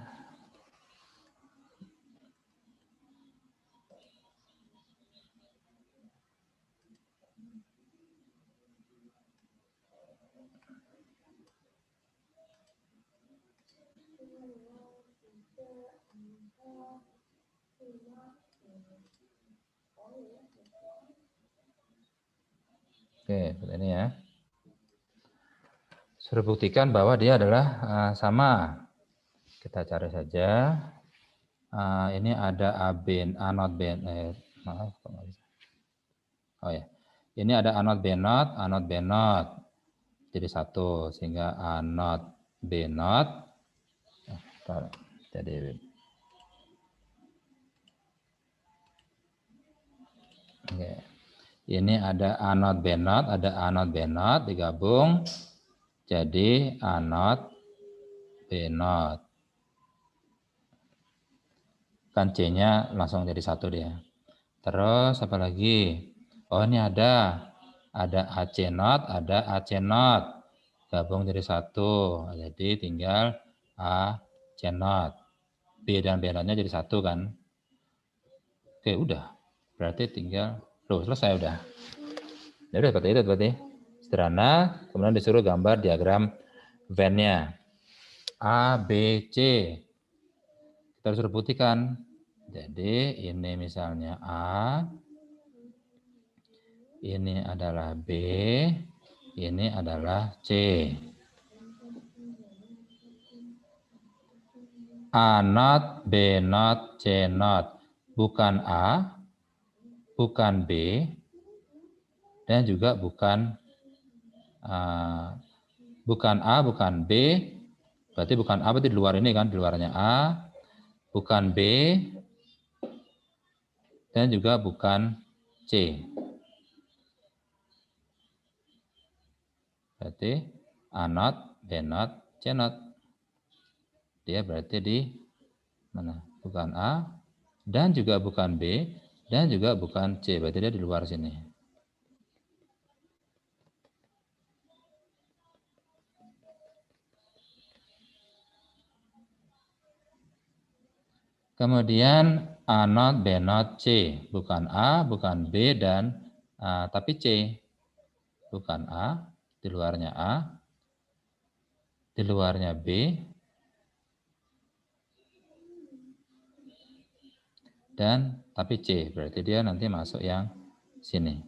Oke, seperti ini ya. Sudah buktikan bahwa dia adalah sama. Kita cari saja. Ini ada A not B. Maaf, kok nggak bisa. Oh ya, ini ada A not B not, A not B not. Jadi 1, sehingga A not B not. Jadi oke. Ini ada A not B not, ada A not B not digabung. jadi A not, B not. Kan C-nya langsung jadi 1 dia. Terus apa lagi? Oh ini ada AC not, ada AC not. Gabung jadi 1. Jadi tinggal AC not. B dan B not-nya jadi 1 kan. Oke udah. Berarti tinggal, selesai udah. Ya udah seperti itu berarti. Sederhana, kemudian disuruh gambar diagram Venn-nya. A, B, C. Kita harus buktikan. Jadi ini misalnya A, ini adalah B, ini adalah C. A not, B not, C not. Bukan A, bukan B, dan juga bukan bukan A, bukan B. Berarti bukan A, berarti di luar ini kan, di luarnya A. Bukan B, dan juga bukan C. Berarti A not, B not, C not. Dia berarti di mana? Bukan A, dan juga bukan B, dan juga bukan C. Berarti dia di luar sini. Kemudian A not, B not, C. Bukan A, bukan B, dan tapi C. Bukan A, di luarnya A, di luarnya B, dan tapi C. Berarti dia nanti masuk yang sini.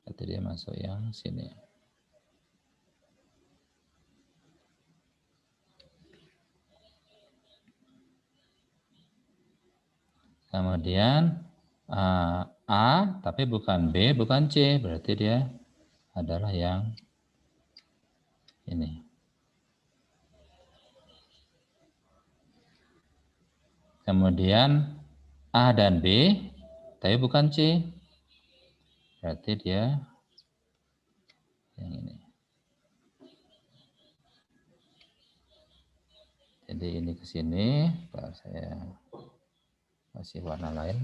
Berarti dia masuk yang sini. Kemudian A tapi bukan B, bukan C. Berarti dia adalah yang ini. Kemudian A dan B, tapi bukan C. Berarti dia yang ini. Jadi ini ke sini, saya kasih warna lain.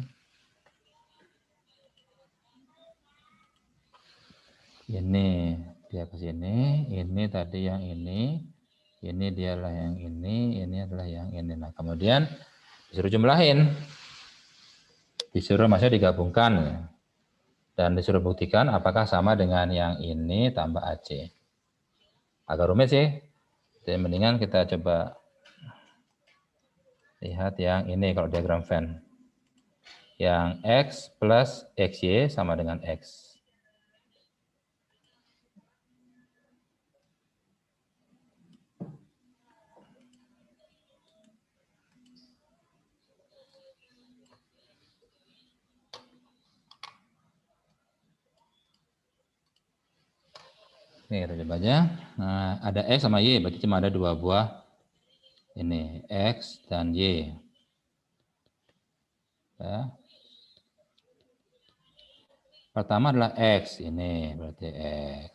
Ini dia ke sini, ini tadi yang ini dialah yang ini adalah yang ini. Nah, kemudian disuruh jumlahin. Disuruh maksudnya digabungkan. Dan disuruh buktikan apakah sama dengan yang ini tambah AC. Agak rumit sih. Jadi mendingan kita coba lihat yang ini kalau diagram Venn. Yang X plus XY sama dengan X. Ini kita coba aja. Nah, ada X sama Y, berarti cuma ada 2 buah. Ini X dan Y. Ya. Pertama adalah X, ini berarti X.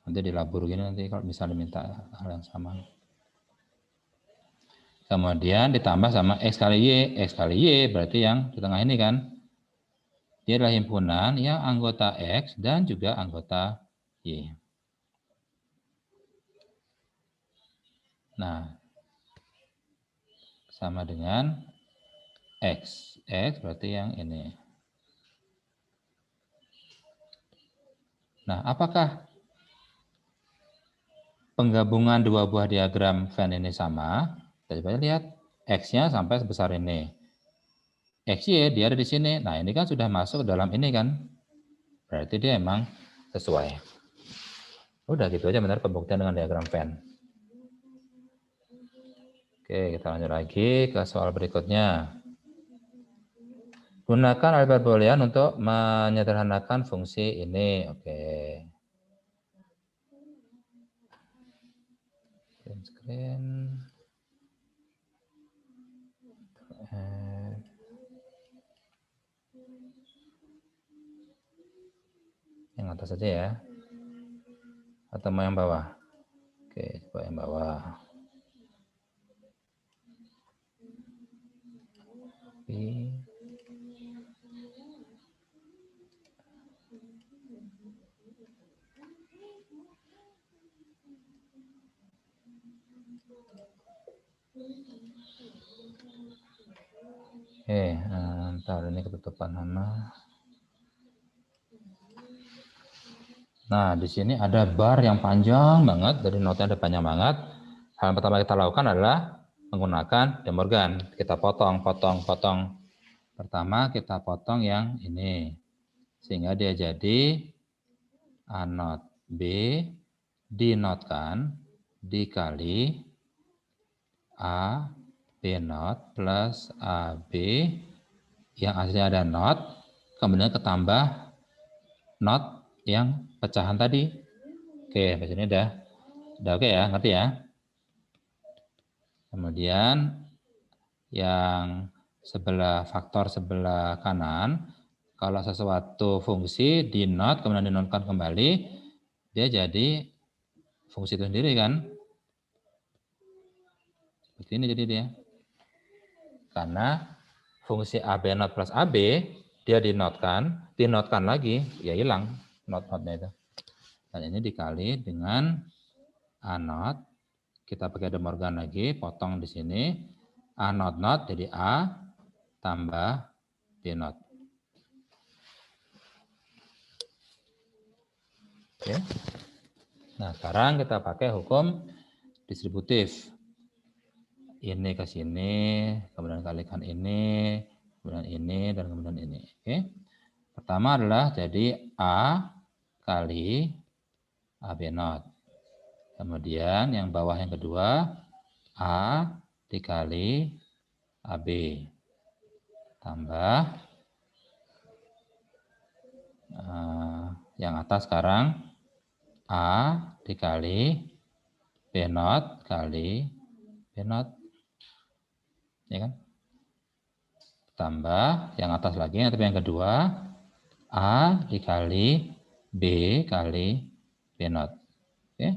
Nanti dilabur gini nanti kalau misalnya minta hal yang sama. Kemudian ditambah sama X kali Y berarti yang di tengah ini kan. Dia adalah himpunan yang anggota X dan juga anggota Y. Nah, sama dengan X. X berarti yang ini. Nah, apakah penggabungan dua buah diagram Venn ini sama? Kita coba lihat. X-nya sampai sebesar ini. XY dia ada di sini. Nah, ini kan sudah masuk ke dalam ini kan. Berarti dia emang sesuai. Udah gitu aja benar pembuktian dengan diagram Venn. Oke, kita lanjut lagi ke soal berikutnya. Gunakan aljabar boolean untuk menyederhanakan fungsi ini. Oke. Screen. Yang atas saja ya. Atau mau yang bawah? Oke, coba yang bawah. Oke. Ntar ini ketutupan nama. Nah, di sini ada bar yang panjang banget, dari notnya ada panjang banget. Hal yang pertama kita lakukan adalah menggunakan De Morgan. Kita potong. Pertama kita potong yang ini, sehingga dia jadi A not B dinotkan dikali A B not plus AB yang aslinya ada not, kemudian ketambah not yang pecahan tadi. Oke, di sini udah oke ya, ngerti ya? Kemudian yang faktor sebelah kanan, kalau sesuatu fungsi di not kemudian dinotkan kembali, dia jadi fungsi itu sendiri kan? Seperti ini jadi dia. Karena fungsi AB not plus AB dia dinotkan lagi, ya hilang not-notnya itu. Dan ini dikali dengan A not, kita pakai De Morgan lagi, potong di sini, A not jadi A tambah B not. Oke. Nah, sekarang kita pakai hukum distributif. Ini ke sini, kemudian kalikan ini, kemudian ini, dan kemudian ini. Oke. Pertama adalah jadi A kali AB not. Kemudian yang bawah yang kedua, A dikali AB. Tambah yang atas sekarang, A dikali B not kali B not. Ya kan? Tambah yang atas lagi, tapi yang kedua, A dikali B kali B not. Oke.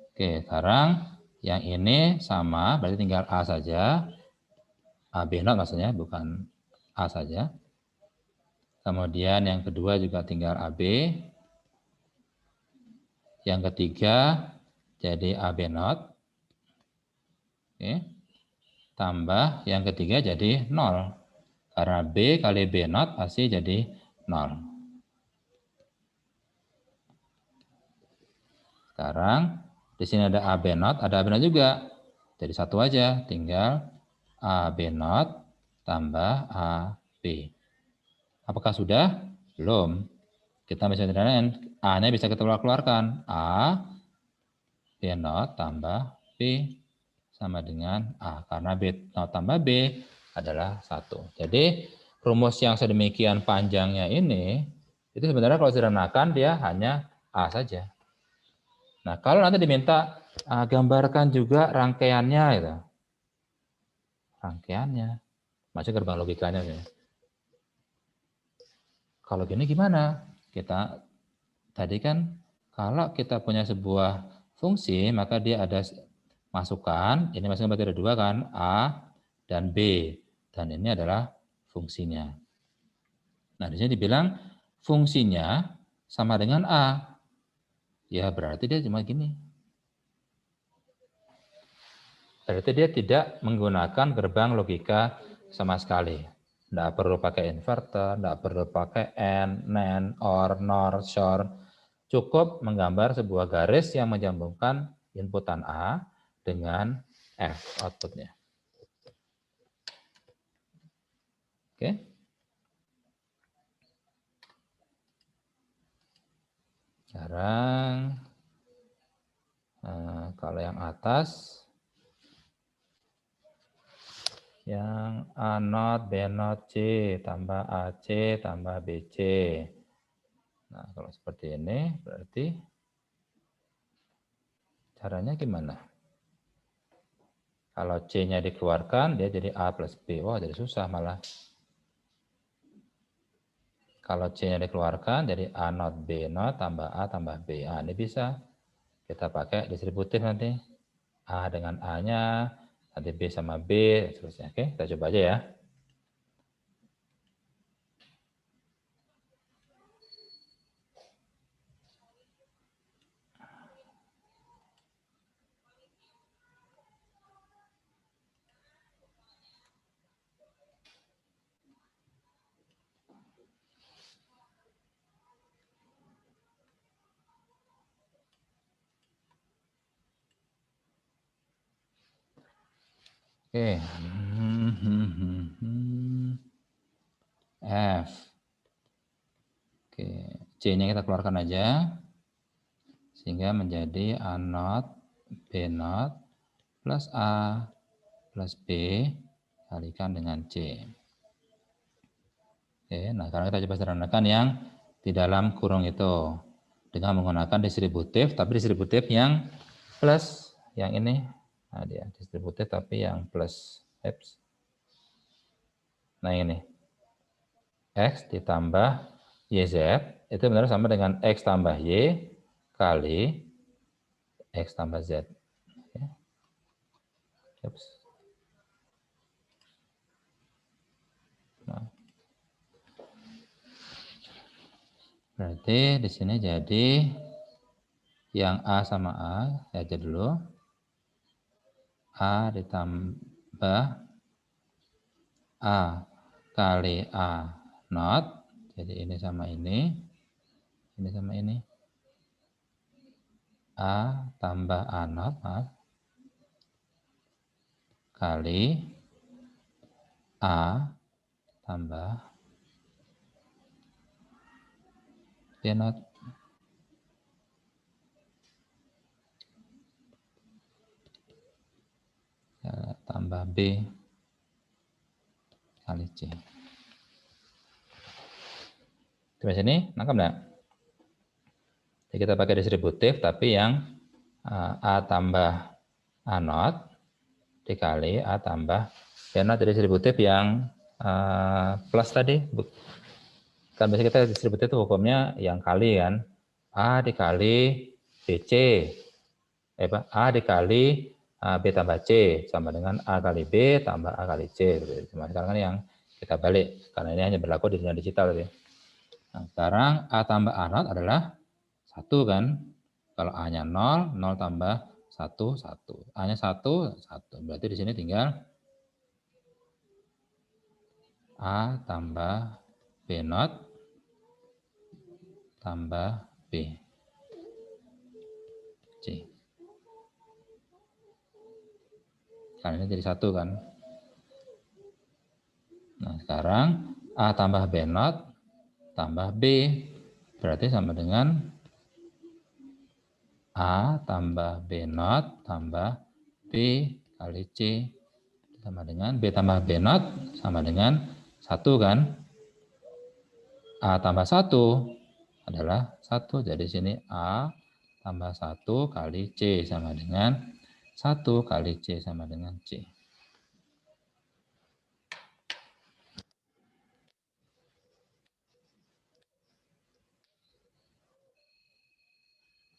Oke, sekarang yang ini sama, berarti tinggal A saja. A B not maksudnya, bukan A saja. Kemudian yang kedua juga tinggal AB. Yang ketiga jadi AB not. Oke. Tambah yang ketiga jadi 0. Karena B kali B not pasti jadi 0. Sekarang di sini ada AB not, ada AB not juga. Jadi satu aja, tinggal AB not tambah AB. Apakah sudah? Belum. Kita bisa terangkan, A-nya bisa kita keluarkan. A, B not tambah B sama dengan A. Karena B not tambah B adalah 1. Jadi rumus yang sedemikian panjangnya ini, itu sebenarnya kalau sederhanakan dia hanya A saja. Nah, kalau nanti diminta gambarkan juga rangkaiannya, gitu. Rangkaiannya, maksudnya gerbang logikanya. Ya. Kalau gini gimana? Kita tadi kan kalau kita punya sebuah fungsi, maka dia ada masukan, ini masukan berarti ada dua kan, A dan B. Dan ini adalah fungsinya. Nah, di sini dibilang fungsinya sama dengan A. Ya, berarti dia cuma gini. Berarti dia tidak menggunakan gerbang logika sama sekali. Tidak perlu pakai inverter, tidak perlu pakai AND, NAND, OR, NOR, SHOR. Cukup menggambar sebuah garis yang menyambungkan inputan A dengan F outputnya. Oke. Sekarang kalau yang atas, yang A not, B not, C, tambah AC, tambah BC. Nah, kalau seperti ini, berarti caranya gimana? Kalau C-nya dikeluarkan, dia jadi A plus B. Wah, jadi susah malah. Kalau C-nya dikeluarkan, jadi A not B not tambah A tambah B. Nah, ini bisa kita pakai distributif nanti. A dengan A-nya, nanti B sama B, seterusnya. Oke, kita coba aja ya. Oke. F. Oke, C-nya kita keluarkan aja. Sehingga menjadi A not, B not, plus A, plus B, kalikan dengan C. Oke, nah sekarang kita coba sederhanakan yang di dalam kurung itu. Dengan menggunakan distributif, tapi distributif yang plus. Yang ini, nah dia distributif tapi yang plus. Nah ini, X ditambah YZ, itu benar sama dengan X tambah Y kali X tambah Z. Nah, berarti di sini jadi yang A sama A, saya aja dulu. A ditambah A kali A not, jadi ini sama ini sama ini. A tambah A not, kali A tambah B not. Tambah B kali C. Di sini, nangkap enggak? Jadi kita pakai distributif, tapi yang A tambah A not dikali A tambah B not, jadi distributif yang plus tadi. Kan biasanya kita distributif itu hukumnya yang kali kan. A dikali BC, A dikali B tambah C, sama dengan A kali B tambah A kali C. Cuma sekarang kan yang kita balik, karena ini hanya berlaku di dunia digital. Nah, sekarang A tambah A not adalah 1 kan. Kalau A-nya 0, 0 tambah 1, 1. A-nya 1, 1. Berarti di sini tinggal A tambah B not tambah B. C. Karena ini jadi 1 kan. Nah, sekarang A tambah B not tambah B. Berarti sama dengan A tambah B not tambah B kali C. Sama dengan B tambah B not sama dengan 1 kan. A tambah 1 adalah 1. Jadi sini A tambah 1 kali C sama dengan 1 kali C sama dengan C.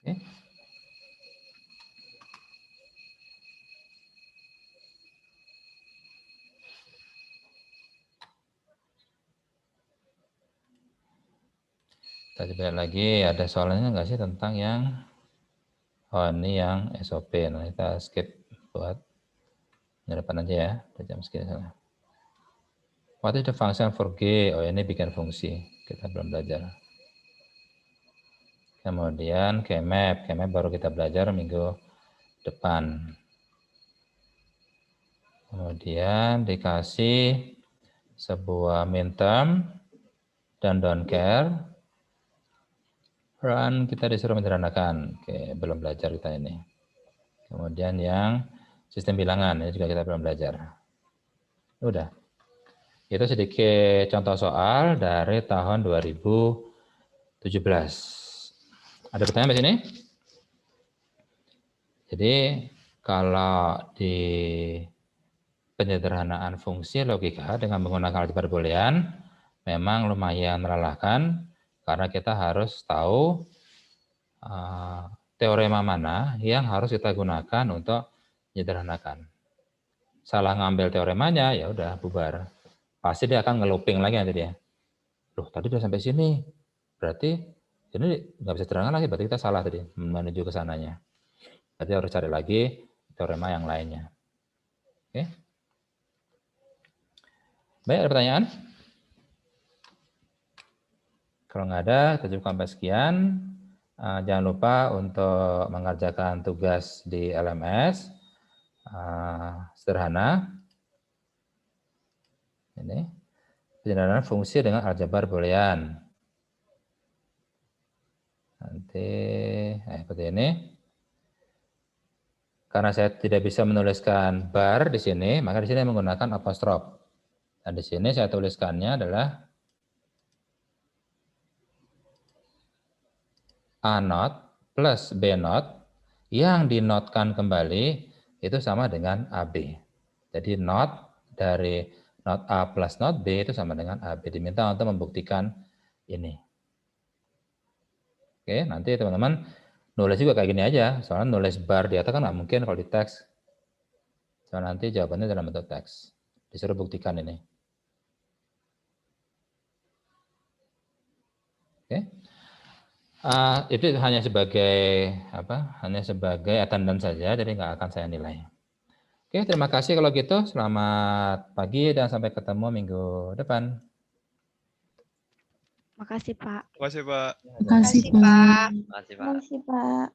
Oke. Kita coba lagi, ada soalnya nggak sih tentang yang ini yang SOP. Nah, kita skip buat depan aja ya, jam segini sana. What is the function for G? Oh, ini bikin fungsi, kita belum belajar. Kemudian Kmap baru kita belajar minggu depan. Kemudian dikasih sebuah min term dan don't care. Run kita disuruh menyederhanakan. Oke, belum belajar kita ini. Kemudian yang sistem bilangan, ini juga kita belum belajar. Udah. Itu sedikit contoh soal dari tahun 2017. Ada pertanyaan di sini? Jadi kalau di penyederhanaan fungsi logika dengan menggunakan aljabar boolean, memang lumayan melelahkan karena kita harus tahu teorema mana yang harus kita gunakan untuk menyederhanakan. Salah ngambil teoremanya, ya udah bubar. Pasti dia akan nge-looping lagi nanti dia. Loh, tadi udah sampai sini. Berarti ini nggak bisa sederhana lagi, berarti kita salah tadi menuju ke sananya. Berarti harus cari lagi teorema yang lainnya. Oke. Baik, ada pertanyaan? Kalau nggak ada, kita cukup sampai sekian. Jangan lupa untuk mengerjakan tugas di LMS. Sederhana. Ini. Penyederhanaan fungsi dengan aljabar boolean. Nanti seperti ini. Karena saya tidak bisa menuliskan bar di sini, maka di sini menggunakan apostrof. Dan di sini saya tuliskannya adalah A not plus B not yang dinotkan kembali itu sama dengan AB. Jadi not dari not A plus not B itu sama dengan AB. Diminta untuk membuktikan ini. Oke, nanti teman-teman nulis juga kayak gini aja. Soalnya nulis bar di atas kan nggak mungkin kalau di teks. Soalnya nanti jawabannya dalam bentuk teks. Disuruh buktikan ini. Oke. Itu hanya sebagai hanya sebagai attendance saja, jadi nggak akan saya nilai. Oke, terima kasih kalau gitu. Selamat pagi dan sampai ketemu minggu depan.
Makasih, Pak.
Makasih, Pak.
Makasih, Pak.
Makasih, Pak.